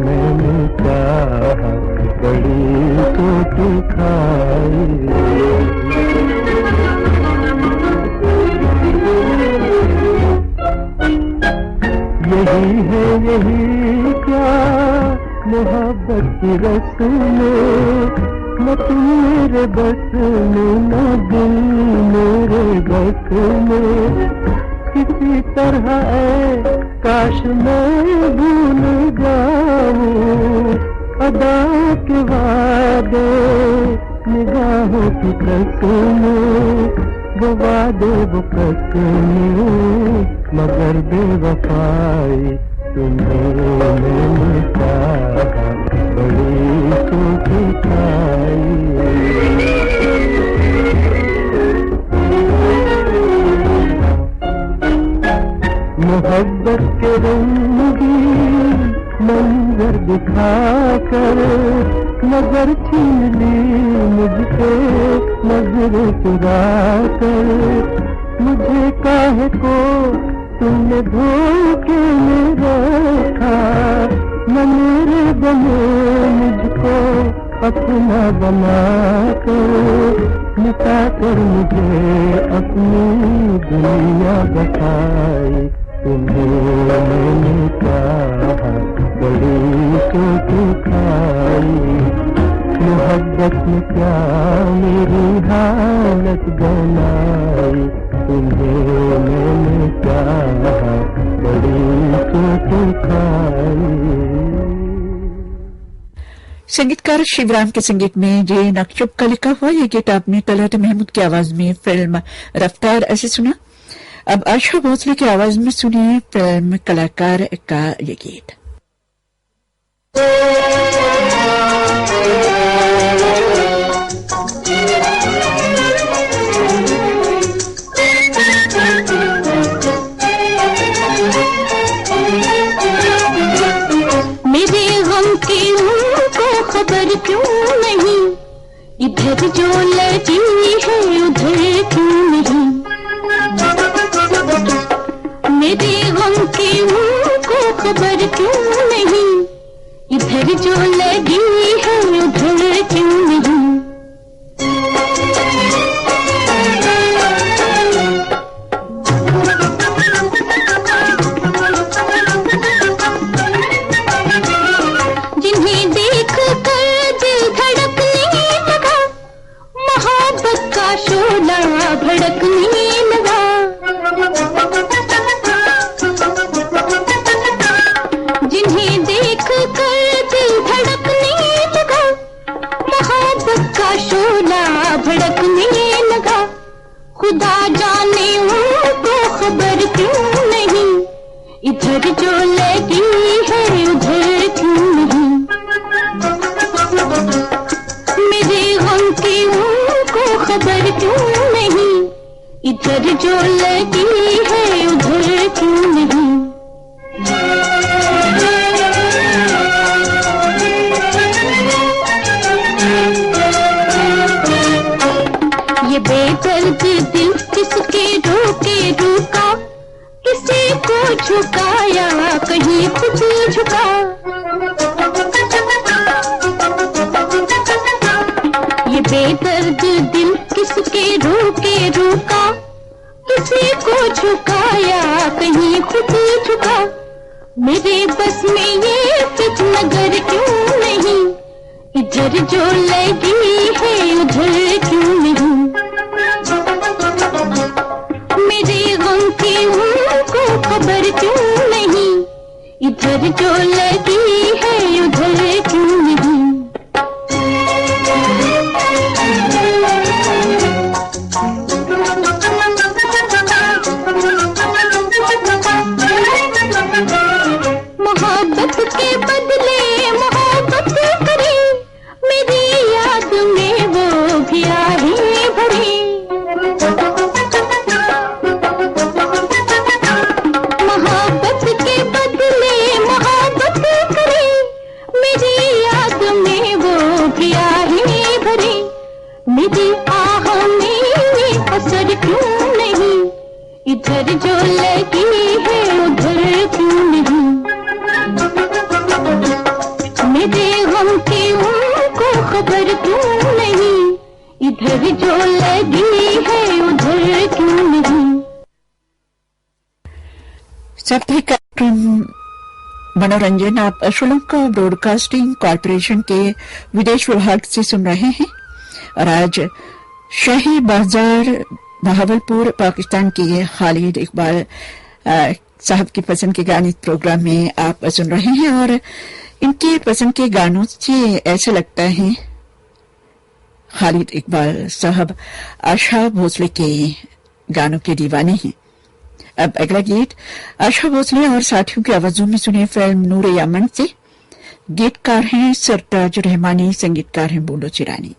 मैंने चाहा बड़ी चोट खाई। यही है यही क्या मोहब्बत की रस्में, न तुम मेरे बस में न दिल मेरे बस में, किसी तरह है काश मैं भूल जाऊं अदा के वादे निगाहों की कसमें, वो वादे वो कसमें मगर बेवफाई, तुम्हें मैंने चाहा बड़ी चोट खाई। मोहब्बत के रंगी मंजर दिखाकर नजर छीन ली मुझसे, नजर चुरा कर मुझे काहे को तुमने धोखे में रखा, न मेरे बने मुझको अपना बना कर, मिटा कर मुझे अपनी दुनिया बताई, तुम्हें मैंने चाहा बड़ी चोट खाई। मोहब्बत में क्या मेरी हालत बनाई, तुम्हें मैंने चाहा बड़ी चोट खाई। संगीतकार शिवराम के संगीत में जे नक्शुब का लिखा हुआ यह गीत आपने तलहट महमूद की आवाज में फिल्म रफ्तार ऐसे सुना। अब आशा भोसले की आवाज में सुनिए फिल्म कलाकार का ये गीत। मेरे गम की उनको खबर क्यों नहीं, इधर जो लगी है उधर क्यों नहीं, मेरे गम की उनको खबर क्यों नहीं, इधर जो लगी है उधर क्यों नहीं। जिन्हें देख कर दिल धड़कने लगा, मोहब्बत का शोला भड़कने लगा, जिन्हें देख कर दिल धड़कने लगा, मोहब्बत का शोला भड़कने लगा। खुदा जाने उनको खबर क्यों नहीं, इधर जो लगी है उधर क्यों नहीं, मेरे गम की उनको खबर क्यों नहीं, इधर जो लगी है उधर क्यों नहीं। ये बेदर्द दिल किसके रोके रुका, किसी को झुकाया कहीं खुद झुका, ये बेदर्द दिल किसके रोके रुका, किसी को झुकाया कहीं खुद झुका, मेरे बस में ये फितनगर क्यों नहीं, इधर जो लगी है उधर क्यों नहीं, मेरे गम की उनको खबर क्यों नहीं, इधर जो लगी है उधर क्यों नहीं। मोहब्बत के बदले मोहब्बत करे, मेरी याद में वो नजर जो लगी है उधर क्यों नहीं। साप्ताहिक कार्यक्रम मनोरंजन आप श्रीलंका ब्रॉडकास्टिंग कॉर्पोरेशन के विदेश विभाग से सुन रहे हैं और आज शाही बाजार बहावलपुर पाकिस्तान के खालिद इकबाल साहब की पसंद के गाने प्रोग्राम में आप सुन रहे हैं और इनके पसंद के गानों से ऐसा लगता है खालिद इकबाल साहब आशा भोसले के गानों के दीवाने हैं। अब अगला गीत आशा भोसले और साथियों की आवाजों में सुने फिल्म नूर यमन से। गीतकार हैं सरताज रहमानी, संगीतकार हैं बोलो चिरानी।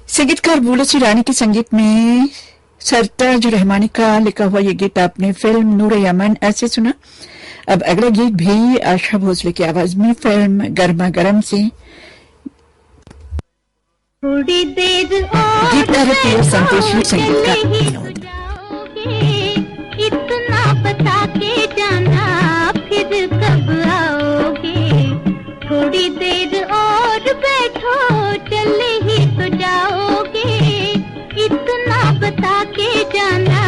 संगीतकार बोलो चिरानी के संगीत में सरताज रहमानी का लिखा हुआ ये गीत आपने फिल्म नूर यमन ऐसे सुना। अब अगला गीत भी आशा भोसले की आवाज में फिल्म गर्मा गर्म से। थोड़ी देर और गीतकार प्रिय संतोषी, संगीतकार विनोद। इतना बता के जाना फिर कब आओगे। थोड़ी देर और बैठो चले ही तो जाओगे। इतना बता के जाना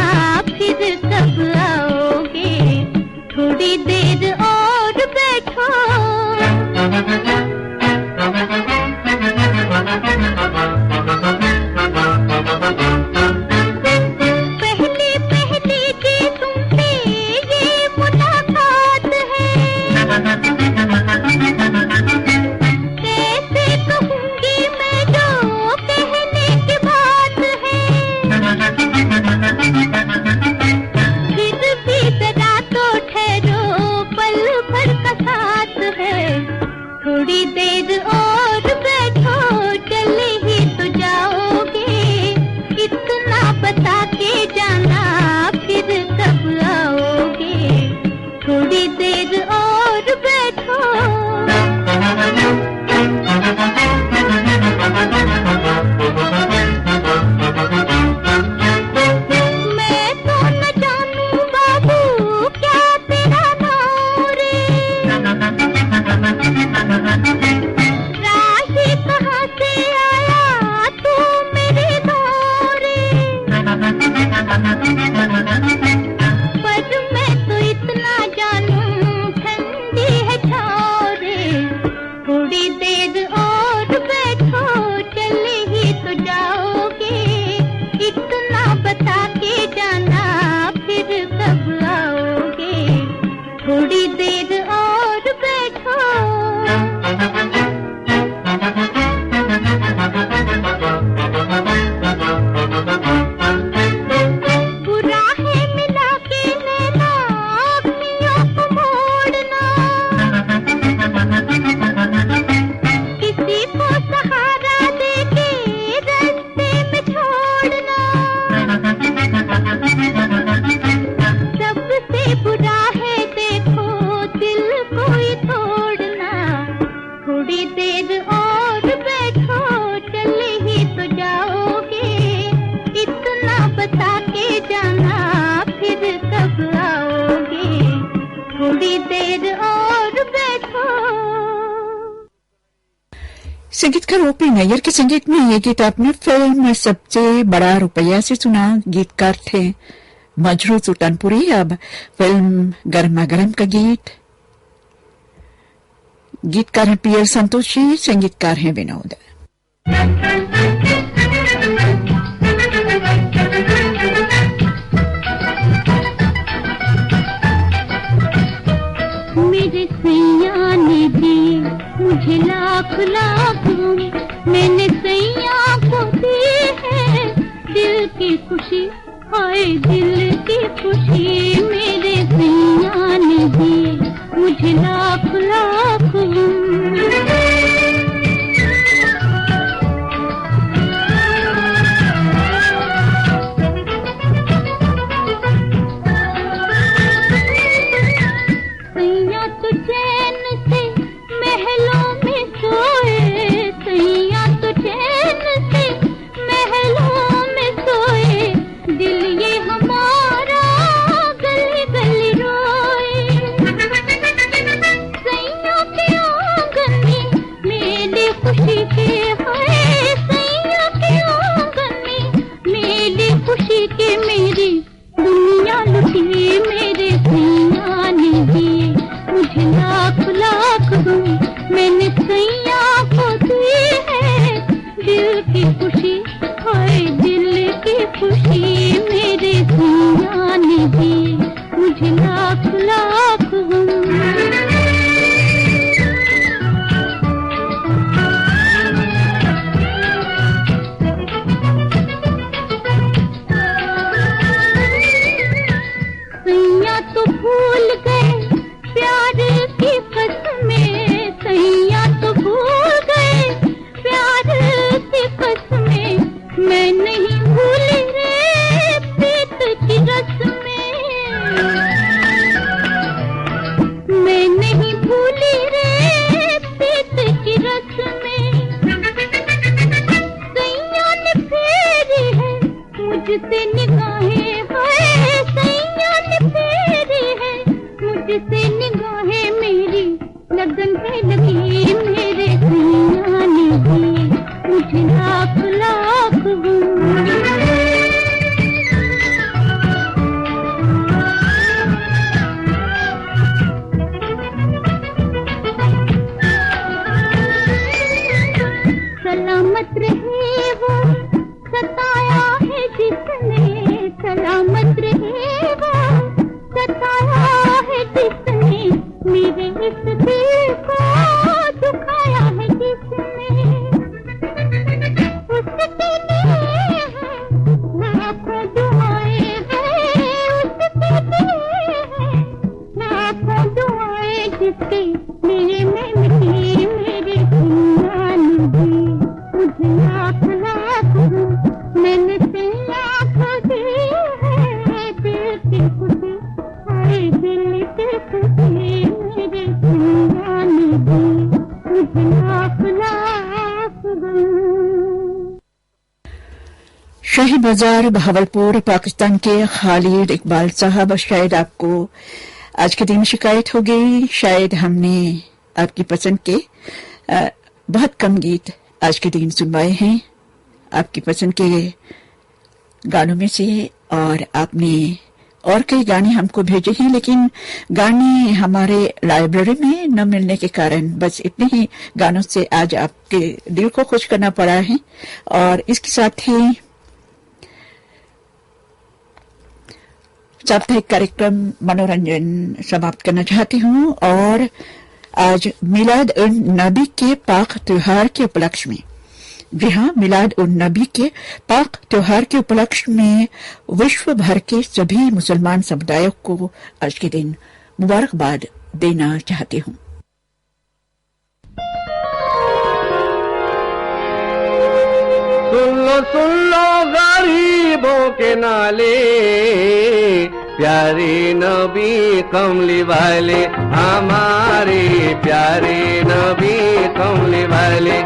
फिर कब आओगे। थोड़ी देर और बैठो। संगीतकार ओपी नैयर के संगीत में ये गीत आपने फिल्म सबसे बड़ा रुपया से सुना। गीतकार थे मजरू सुल्तानपुरी। अब फिल्म गर्मा गर्म का गीतकार हैं पीएल संतोषी, संगीतकार हैं विनोद। मेरे सैया ने दी मुझे लाख लाख, मैंने सैया को दी है दिल की खुशी, हाय दिल की खुशी। मेरे सैया ने दी मुझे लाख लाख। सैया तो चैन से महलों में सोए, सैया तो चैन से महलों में सोए, दिल ये हमारा गली गली रोए। सैया के आंगन में मेरी खुशी के, हाय सैया के आंगन में मेरी खुशी के, मेरी दुनिया लुटी। मेरे सैया ने दी मुझे लाख लाख, मैंने सैया को दी है दिल की खुशी, हाय दिल की खुशी। मेरे सैया ने दी मुझे लाख लाख। सैया तो भूल गए प्यार की कसमें, सैया तो भूल गए प्यार की कसमें, मैं नहीं भूली रे प्रीत की रस्में, मैं नहीं भूली रे प्रीत की रस्में। सैया ने फेरी है मुझसे निगाहें, हाय सैया ने फेरी है मुझसे निगाहें, मेरी लगन है लगी। मेरे सैया ने दी मुझे लाख लाख। सलामत रहे वो सताया है जिसने, सलामत रहे वो सताया है जिसने, मेरे इस दिल को दुखाया है जिसने। उसके लिए है लाखों दुआएं, है उसके लिए है लाखों दुआएं, जिसके लिए मैं मिली। मेरे सैया ने दी मुझे लाख लाख, मैंने सैया को दी है दिल की खुशी, हाय दिल की खुशी। मेरे सैया ने दी मुझे लाख लाख। शाही बाजार बहावलपुर पाकिस्तान के खालिद इकबाल साहब, शायद आपको आज के दिन शिकायत हो गई, शायद हमने आपकी पसंद के बहुत कम गीत आज के दिन सुनवाए हैं आपकी पसंद के गानों में से, और आपने और कई गाने हमको भेजे हैं, लेकिन गाने हमारे लाइब्रेरी में न मिलने के कारण बस इतने ही गानों से आज आपके दिल को खुश करना पड़ा है। और इसके साथ ही साप्ताहिक कार्यक्रम मनोरंजन समाप्त करना चाहती हूँ। और आज मिलाद उन नबी के पाक त्योहार के उपलक्ष्य में, जी हाँ, मिलाद उन नबी के पाक त्योहार के उपलक्ष्य में विश्व भर के सभी मुसलमान समुदायों को आज के दिन मुबारकबाद देना चाहती हूँ। सुन लो गरीबों के नाले, प्यारे नबी कमली वाले, हमारे प्यारे नबी कमली वाले।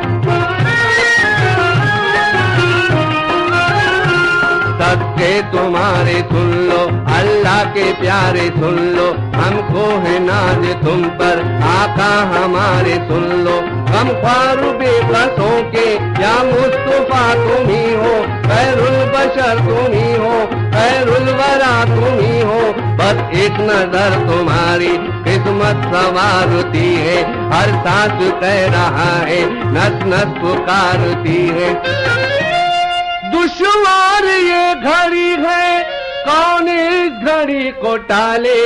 सबके तुम्हारे हमारे सुन लो, अल्लाह के प्यारे सुन लो, हमको है नाज तुम पर आका हमारे सुन लो। हम ख्वारू बेबसों के या मुस्तफा तुम ही हो, खैरुल बशर तुम ही हो, खैरुल वरा तुम ही हो। बस एक नजर तुम्हारी किस्मत संवारती है, हर सांस कह रहा है नस नस पुकारती है। दुश्वार ये घड़ी है कौन इस घड़ी को टाले,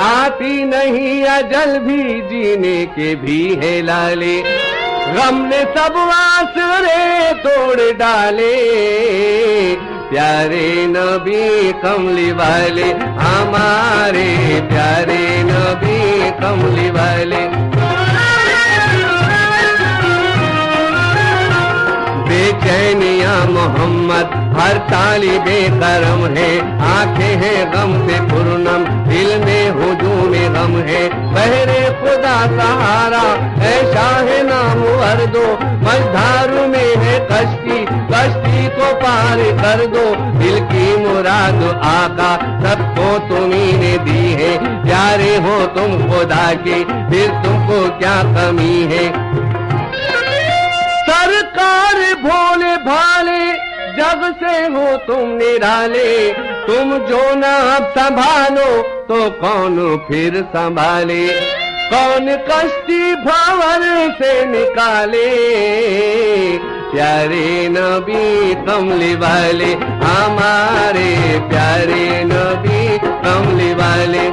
आती नहीं अजल भी जीने के भी है लाले। गम ने सब आसरे तोड़ डाले, प्यारे नबी कमली वाले हमारे, प्यारे नबी कमली वाले। बेचैनिया मोहम्मद हर तालिबे करम है, आंखें हैं गम से पुरनम, दिल में हुजूम गम है। बहरे खुदा सहारा है शाह नाम वर दो, मझधारू में है कश्ती, कश्ती को पार कर दो। दिल की मुराद आका सबको तुम्ही ने दी है, प्यारे हो तुम खुदा के फिर तुमको क्या कमी है। सरकार भोले भाले जग से हो तुम निराले, तुम जो न अब संभालो तो कौन फिर संभाले। कौन कश्ती भंवर से निकाले, प्यारे नबी कमली वाले हमारे, प्यारे नबी कमली वाले।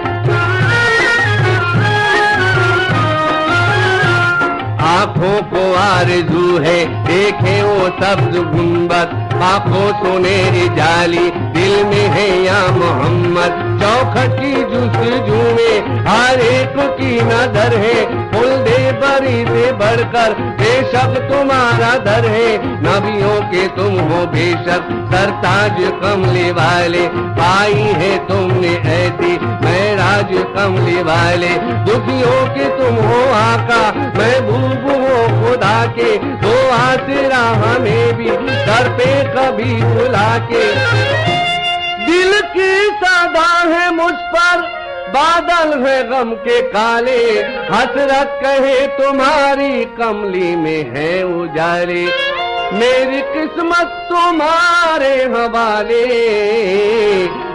आँखों को आरज़ू है देखे वो सब्ज गुंबद, आँखों सुनहरी जाली दिल में है या मोहम्मद। चौखट की जुस्तजू में हर एक की नजर है, फुल दे बरी से बढ़कर बेशक तुम्हारा दर है। नबियों के तुम हो बेशक सरताज कमली वाले, पाई है तुमने ऐसी महराज कमली वाले। दुखियों के तुम हो आका महबूब हो खुदा के, दो आसरा हमें भी सर पे कभी बुला के। दिल की सदा है मुझ पर बादल है गम के काले, हसरत कहे तुम्हारी कमली में है उजाले। मेरी किस्मत तुम्हारे हवाले,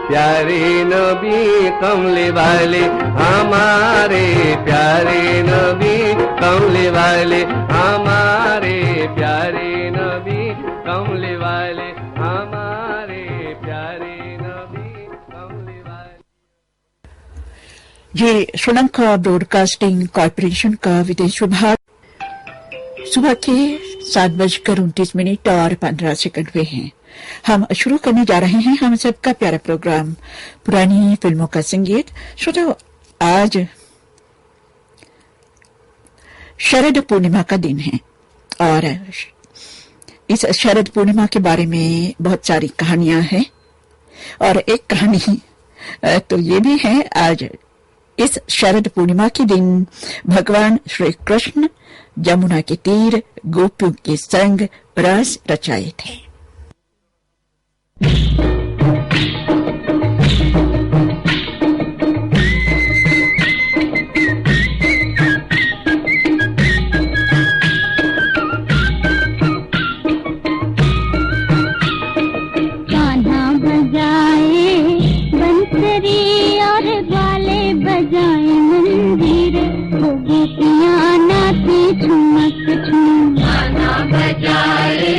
प्यारे नबी कमली वाले हमारे, प्यारे नबी कमली वाले हमारे, प्यारे नबी कमली वाले हमारे, प्यारे नबी कमली वाले। ये श्रीलंका ब्रॉडकास्टिंग कॉरपोरेशन का विदेश विभाग। सुबह के 7:29 और 15 सेकंड हुए हैं। हम शुरू करने जा रहे हैं हम सबका प्यारा प्रोग्राम पुरानी फिल्मों का संगीत। श्रोताओ, आज शरद पूर्णिमा का दिन है और इस शरद पूर्णिमा के बारे में बहुत सारी कहानियां हैं और एक कहानी तो ये भी है, आज इस शरद पूर्णिमा के दिन भगवान श्री कृष्ण यमुना के तीर गोपियों के संग रस रचाए थे। कान्हा बजाए बंसरी और ग्वाले बजाए मंजीरे, वो गोपियां नाचे ठुमक ठुम। कान्हा बजाए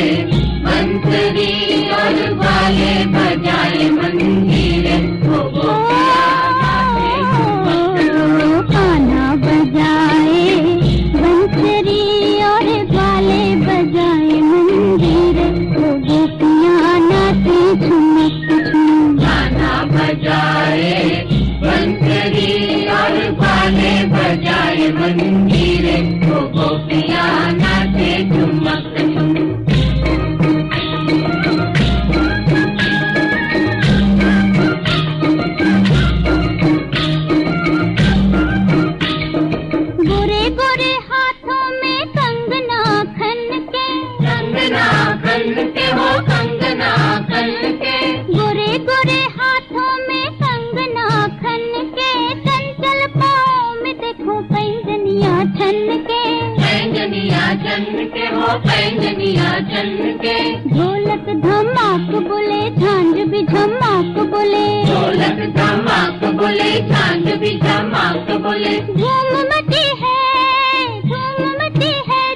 बोले झूम मची है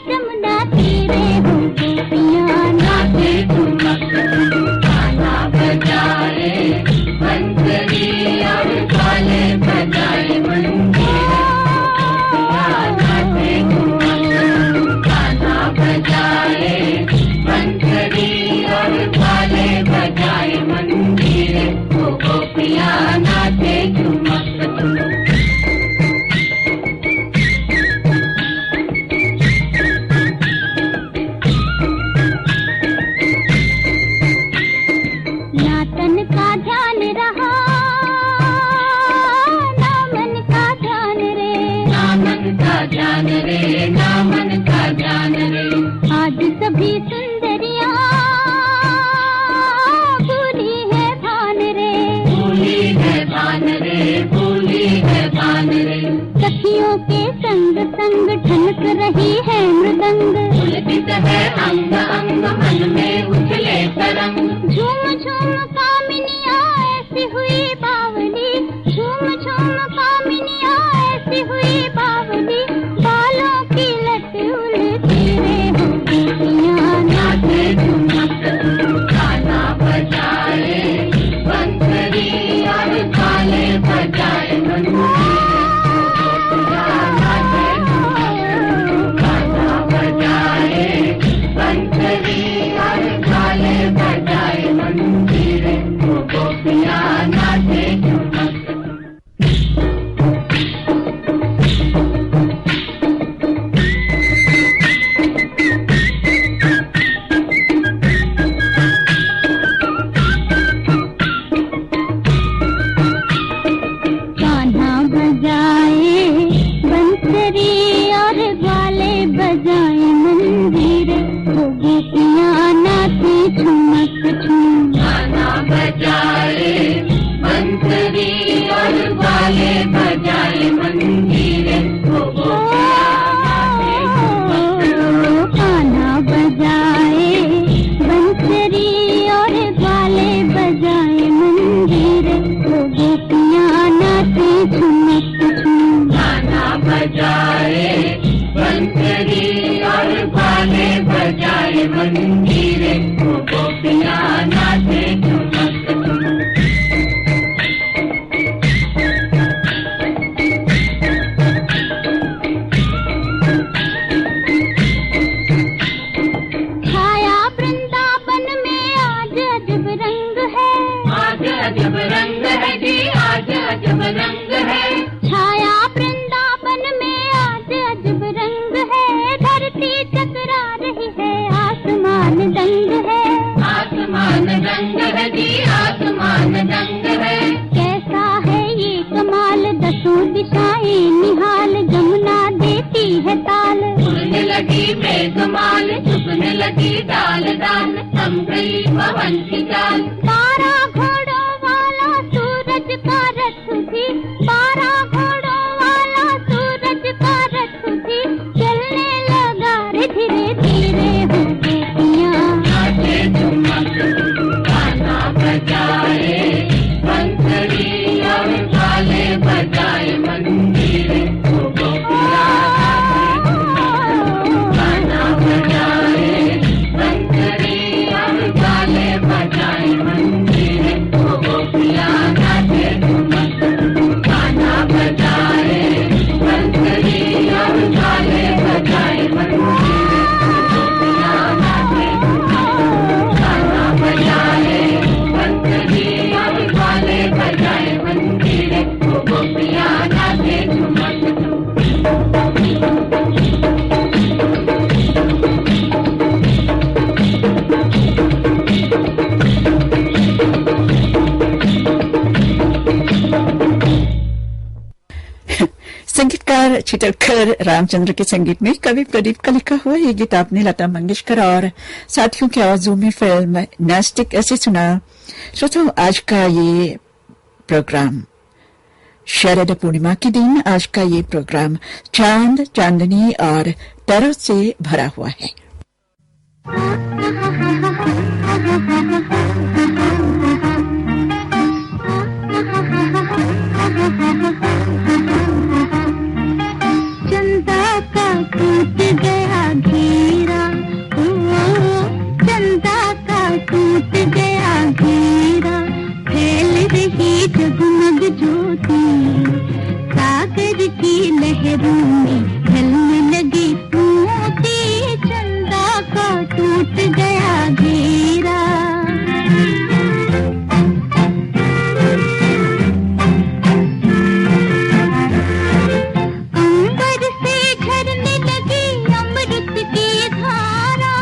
जमुना तीरे हो गोपियां नाचे ठुमक गाना बजाए बंसरी और ताले बजाए मंजीरे नाचे ठुमक गाना बजाए बंसरी और ताले बजाए मंजीरे वो गोपियां नाचे ठुमक नामन का ध्यान रे आज सभी सुंदरियां भूली है भान रे भूली है भान रे भूली है भान रे सखियों के संग संग ठनक रही है मृदंग उलटित है अंग अंग मन में उछले तरंग झूम झूम कामिनियां ऐसी हुई बावली झूम झूम कामिनियां ऐसी हुई बावली बालों की लट उलटी रे हो गोपियां नाचे ठुमक गाना बजाए बंसरी और ताले बजाए गोपियां नाचे ठुमक गाना बजाए बंसरी और ताले बजाए मंजीरे गोपियां नाचे ठुमक मंजीरे गोपियां नाचे ठुमक छाया वृंदावन में आज अजब रंग है आज अजब रंग है जी आज अजब रंग है छाया वृंदावन में आज अजब रंग है धरती चकरा रही है आसमान दंग है जी आसमान दंग है कैसा है ये कमाल दसों दिशाएं निहाल जमुना देती है ताल उड़ने लगी मेघमाल चुभने लगी डाल डाल थम गई पवन की चाल 12 घोड़ों वाला सूरज का रथ भी 12 घोड़ों वाला सूरज का रथ भी चलने लगा रे धीरे धीरे हो गोपियां नाचे ठुमक गाना बजाए बंसरी और ताले बजाए मंजीरे गोपियां गाना बजाए बंसरी और ताले बजाए मंजीरे गोपियां नाचे ठुमक गाना बजाए बंसरी और ताले बजाए मंजीरे गोपियां नाचे ठुमक गाना बजाए बंसरी और ताले बजाए मंजीरे गोपियां नाचे ठुमक संगीतकार चित्रकर रामचंद्र के संगीत में कवि प्रदीप का लिखा हुआ ये गीत आपने लता मंगेशकर और साथियों की आवाजों में फिल्म नास्तिक ऐसे सुना। श्रोताओं, आज का ये प्रोग्राम शरद पूर्णिमा के दिन आज का ये प्रोग्राम चांद चांदनी और तारों से भरा हुआ है। ज्योति सागर की लहरों में ढलने लगी मोती चंदा का टूट गया घेरा अंबर से झरने लगी अमृत की धारा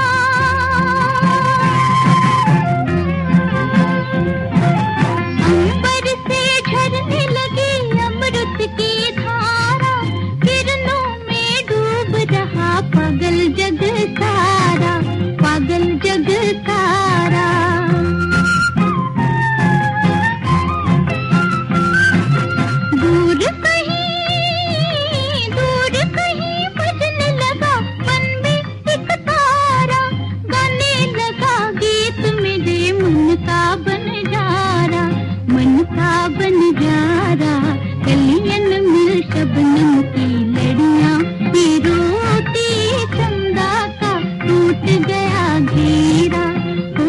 अंबर से झरने लगी अमृत की धारा किरणों में डूब रहा पागल जग सारा दूर कहीं बजने लगा मन में एक तारा गाने लगा गीत मेरे मन का बन जा रहा कलियन मिल शबनम की लड़ियां ये रोती चंदा का टूट गया घेरा ओ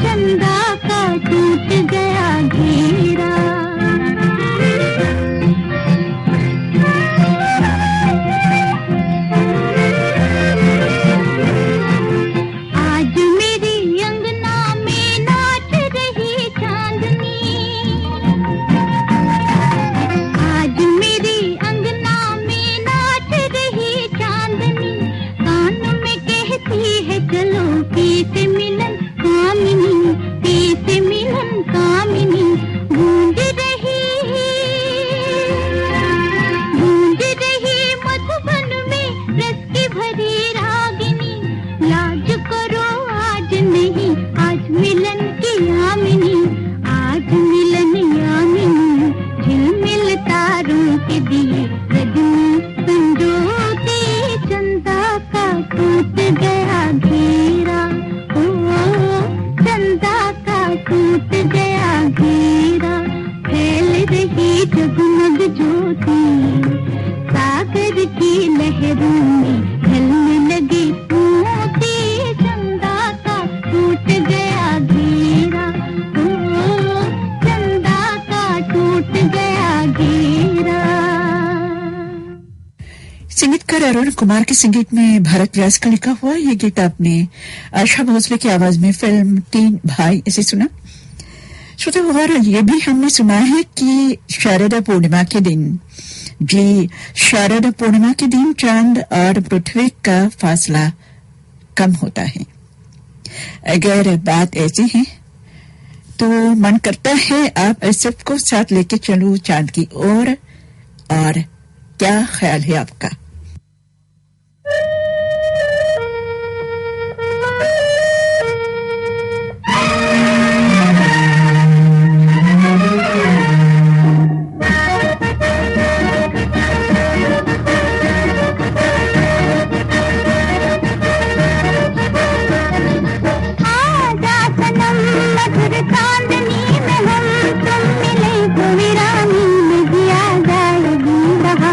चंदा का टूट गया घेरा आज मेरी अंगना में नाच रही चांदनी आज मेरी अंगना में नाच रही चांदनी कान में कहती है चलो पीसे मिलन कामिनी गूंज रही मधुबन में रस की भरी रागिनी लाज करो आज नहीं आज मिलन की यामिनी झिलमिल तारों के दिए रजनी संजोती चंदा का टूट गया घेरा ओ चंदा का टूट गया घेरा फैल रही जगमग ज्योति सागर की लहरों में ढलने लगी मोती चंदा का टूट गया घेरा ओ चंदा का टूट गया घेरा। संगीतकार अरुण कुमार के संगीत में भारत व्यास का लिखा हुआ ये गीत आपने आशा भोसले की आवाज में फिल्म 3 भाई इसे सुना। श्रोताओं और ये भी हमने सुना है कि शारदा पूर्णिमा के दिन चांद और पृथ्वी का फासला कम होता है। अगर बात ऐसी है तो मन करता है आप सबको साथ लेके चलूं चांद की ओर। और क्या ख्याल है आपका? चांदनी में हम तुम मिले कोई रानी में जिया जाएगी रहा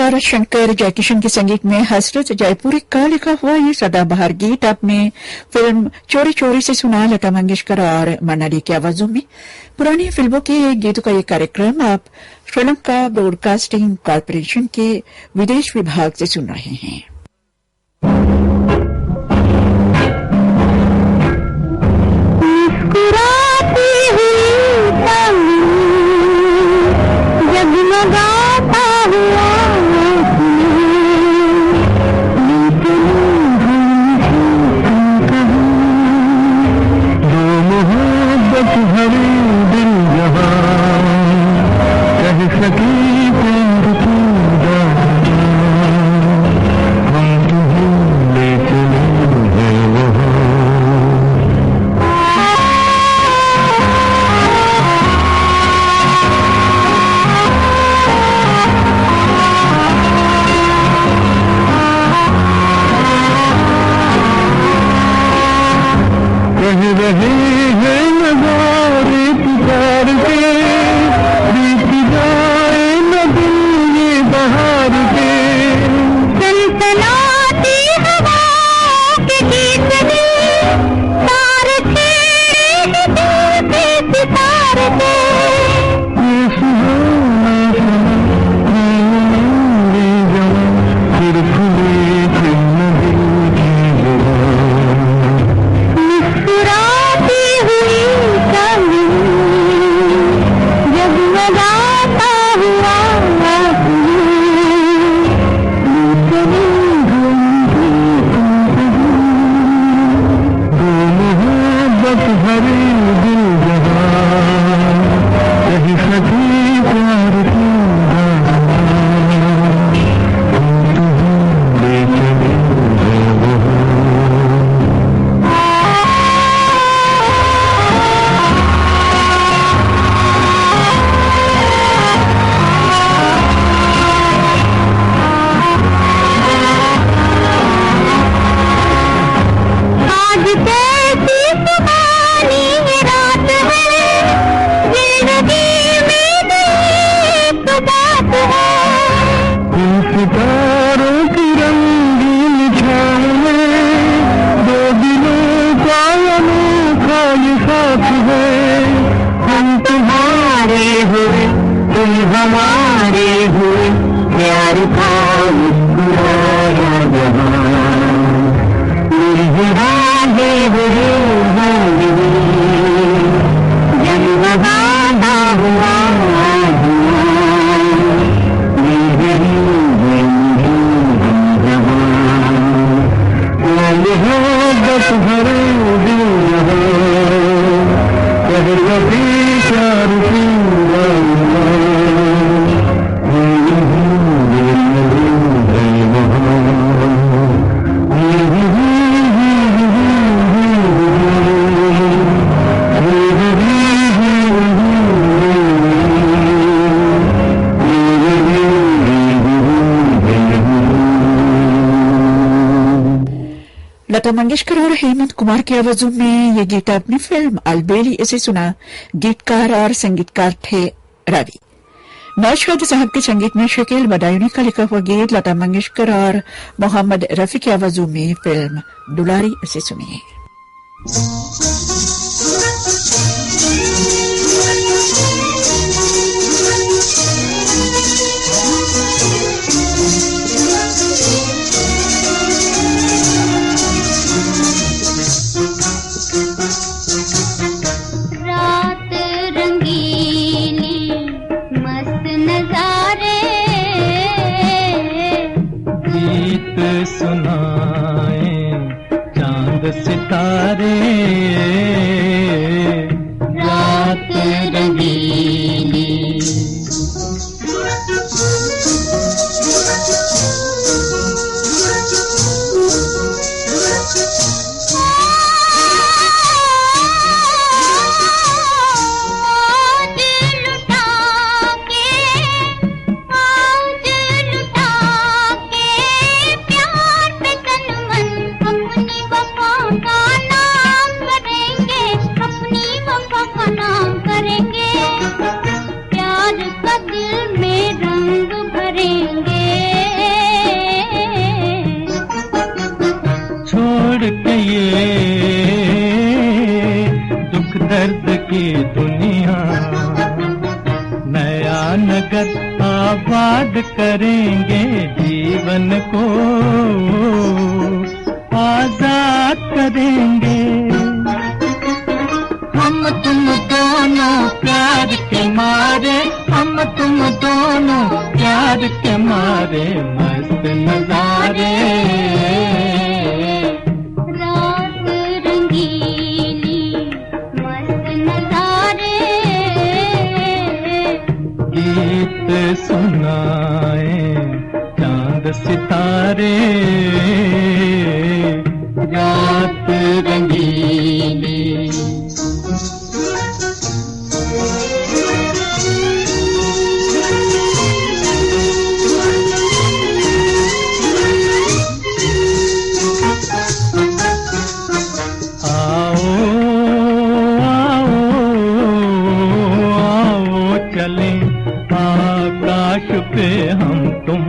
गीतकार शंकर जयकिशन के संगीत में हसरत जयपुरी का लिखा हुआ ये सदाबहार गीत आपने फिल्म चोरी चोरी से सुना लता मंगेशकर और मनाली की आवाजों में। पुरानी फिल्मों के गीतों का ये कार्यक्रम आप श्रीलंका ब्रॉडकास्टिंग कॉर्पोरेशन के विदेश विभाग से सुन रहे हैं। लता मंगेशकर और हेमंत कुमार की आवाजों में ये गीत अपनी फिल्म अलबेली इसे सुना। गीतकार और संगीतकार थे रवि। नौशाद साहब के संगीत में शकील बदायूनी का लिखा हुआ गीत लता मंगेशकर और मोहम्मद रफी की आवाजों में फिल्म दुलारी इसे सुनिए। सुनाए चांद सितारे रात रंगीली। अपनी वफा का नाम करेंगे। जीवन को आजाद करेंगे। हम तुम दोनों प्यार के मारे, हम तुम दोनों प्यार के मारे, मस्त नजारे। रात रंगीली मस्त नजारे, गीत सुनाए चांद सितारे, रात रंगीली। पे हम तुम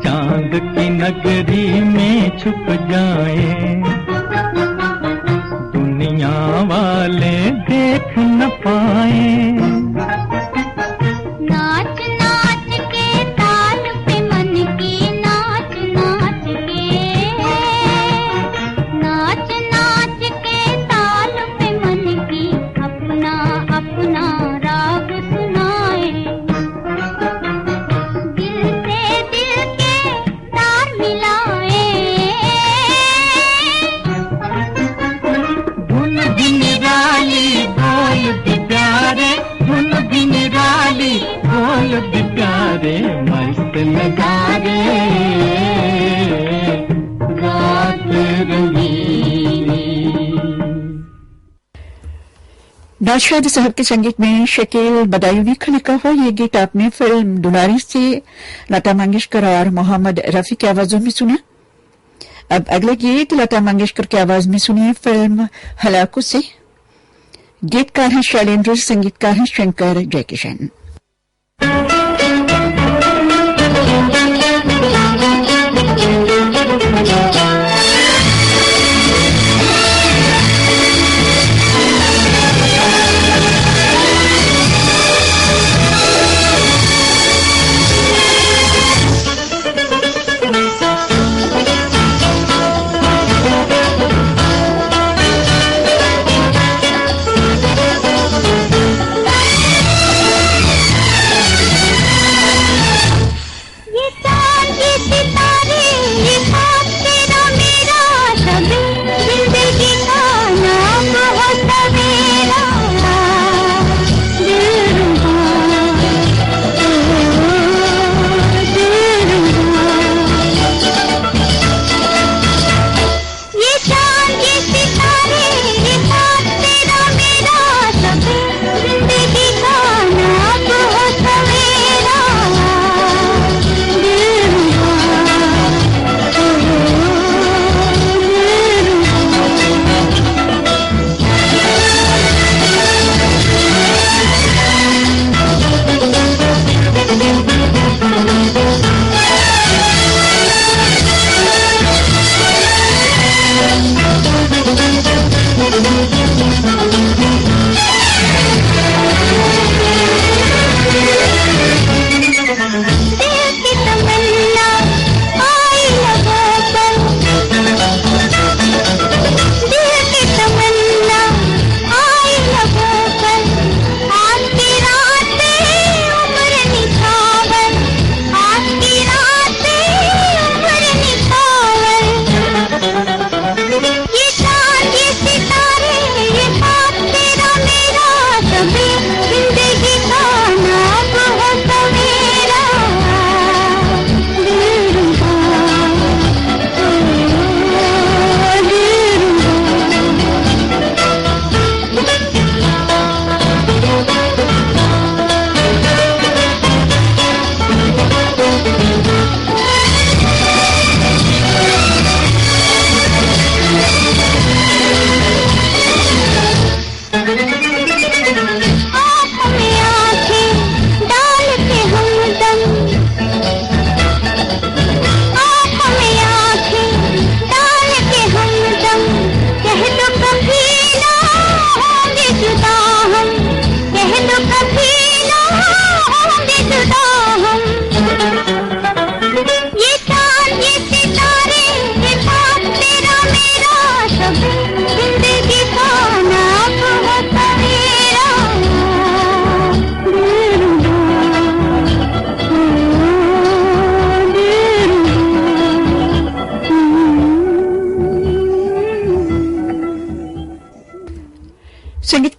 चांद की नगरी में छुप जाएं, दुनिया वाले देख न पाएं। नाच नाच के ताल पे मन की नाच नाच के, नाच नाच के ताल पे मन की अपना अपना राग सुनाए। बोल भी प्यारे मस्त नजारे, रात रंगीली। नौशाद साहब के संगीत में शकील बदायूनी का लिखा हुआ ये गीत आपने फिल्म दुलारी से लता मंगेशकर और मोहम्मद रफी की आवाजों में सुना। अब अगला गीत लता मंगेशकर की आवाज में सुनिए फिल्म हलाकू से। गीतकार हैं शैलेंद्र, संगीतकार हैं शंकर जयकिशन।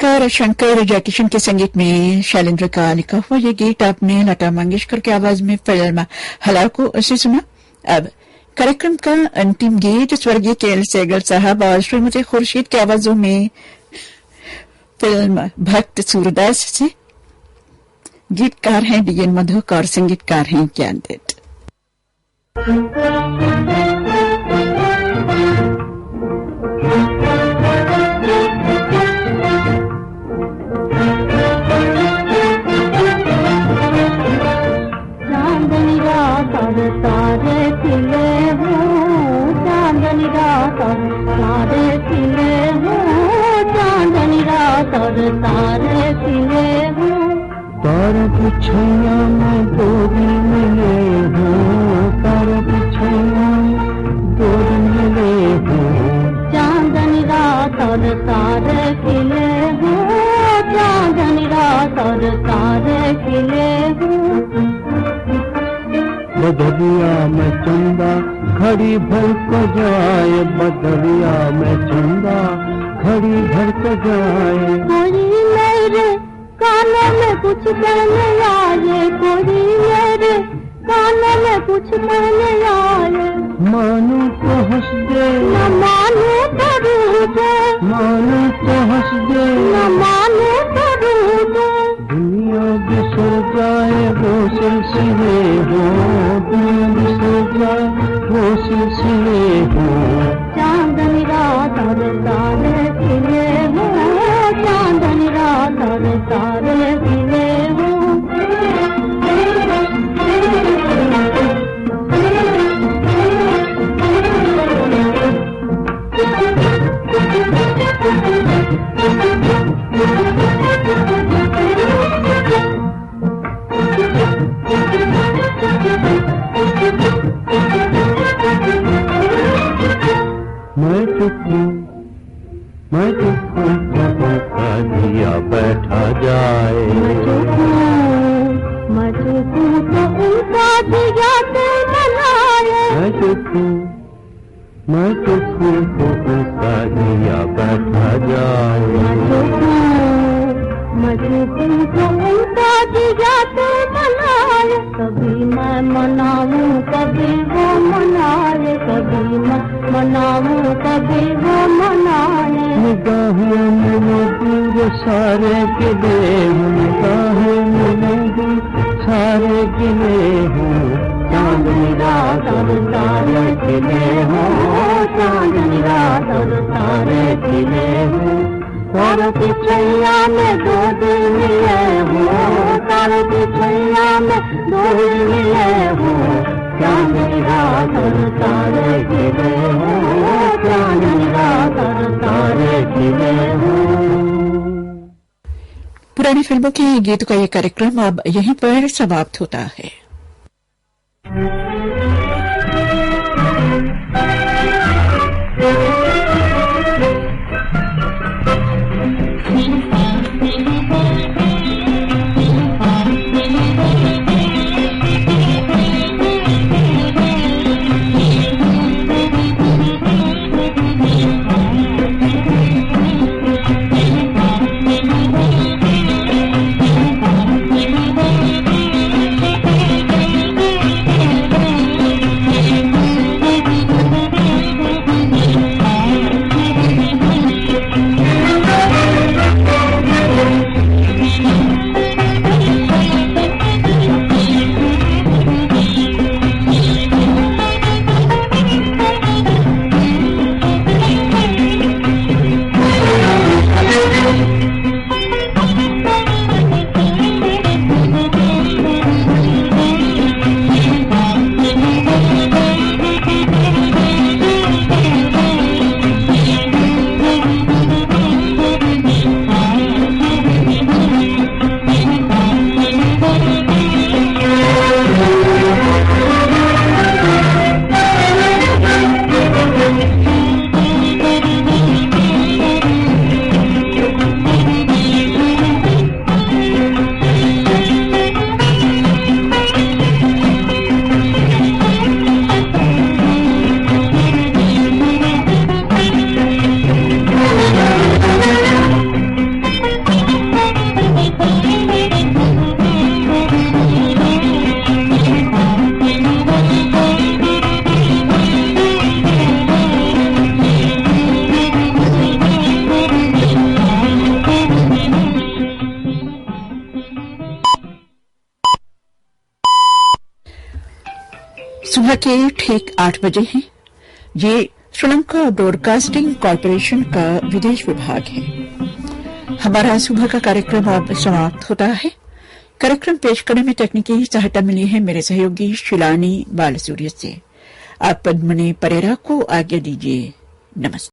संगीतकार शंकर जयकिशन के संगीत में शैलेंद्र का लिखा हुआ ये गीत आपने लता मंगेशकर की आवाज में फिल्म हलाको से सुना। अब कार्यक्रम का अंतिम गीत स्वर्गीय के.एल. सहगल साहब और श्रीमती खुर्शीद की आवाजों में फिल्म भक्त सूरदास से। गीतकार हैं डी.एन. मधुक और संगीतकार हैं ज्ञानदत्त। चांदनी रात और तारे खिले हों, चांदनी रात और तारे खिले हों, चांदनी रात और तारे खिले हों। तारे की छैया में दो दिन मिले हों, तारे की छैया में दो दिन मिले हों। चांदनी रात और तारे खिले हों, चांदनी रात और तारे खिले हों। बदरिया में चंदा घड़ी भर को जाए, बदरिया में चंदा घड़ी भर को जाए। कोई मेरे कानों में कुछ कहने आए, कोई मेरे कानों में कुछ कहने आए। मानू तो हंस दे, न मानू तो रो दे, मानू तो हंस दे, न मानू तो रो दे। दुनिया बिसर जाए वो सिलसिले हो, दुनिया बिसर जाए वो सिलसिले हो। चांदनी रात और तारे खिले हो, चांदनी रात और तारे खिले हो। मैं चुप हूँ का दिया बैठा जाए। मैं चुप हूँ तो उनका दिया तो बनाए। मैं चुप हूँ तो उनका दिया बैठा जाए। मैं चुप हूँ तो उनका दिया तो बनाए। कभी मैं मनाऊं कभी वो मनाए, कभी मैं मनाऊं कभी वो मनाए। निगाहें मिले दूर सारे गिले हूँ, निगाहें मिले दूर सारे गिले हूँ। चांदनी रात और तारे खिले हो, चांदनी रात और तारे खिले हो। तारों की छैया में दो दिल मिले हो, तारों की छैया में दो दिल मिले हो। चांदनी रात और तारे खिले हो, चांदनी रात और तारे खिले हो। पुरानी फिल्मों के गीतों का ये कार्यक्रम अब यहीं पर समाप्त होता है। सुबह के ठीक 8 बजे हैं। ये श्रीलंका ब्रॉडकास्टिंग कॉरपोरेशन का विदेश विभाग है। हमारा सुबह का कार्यक्रम अब समाप्त होता है। कार्यक्रम पेश करने में तकनीकी सहायता मिली है मेरे सहयोगी शिलानी बालसूर्य से। आप पद्मनी परेरा को आज्ञा दीजिए। नमस्ते।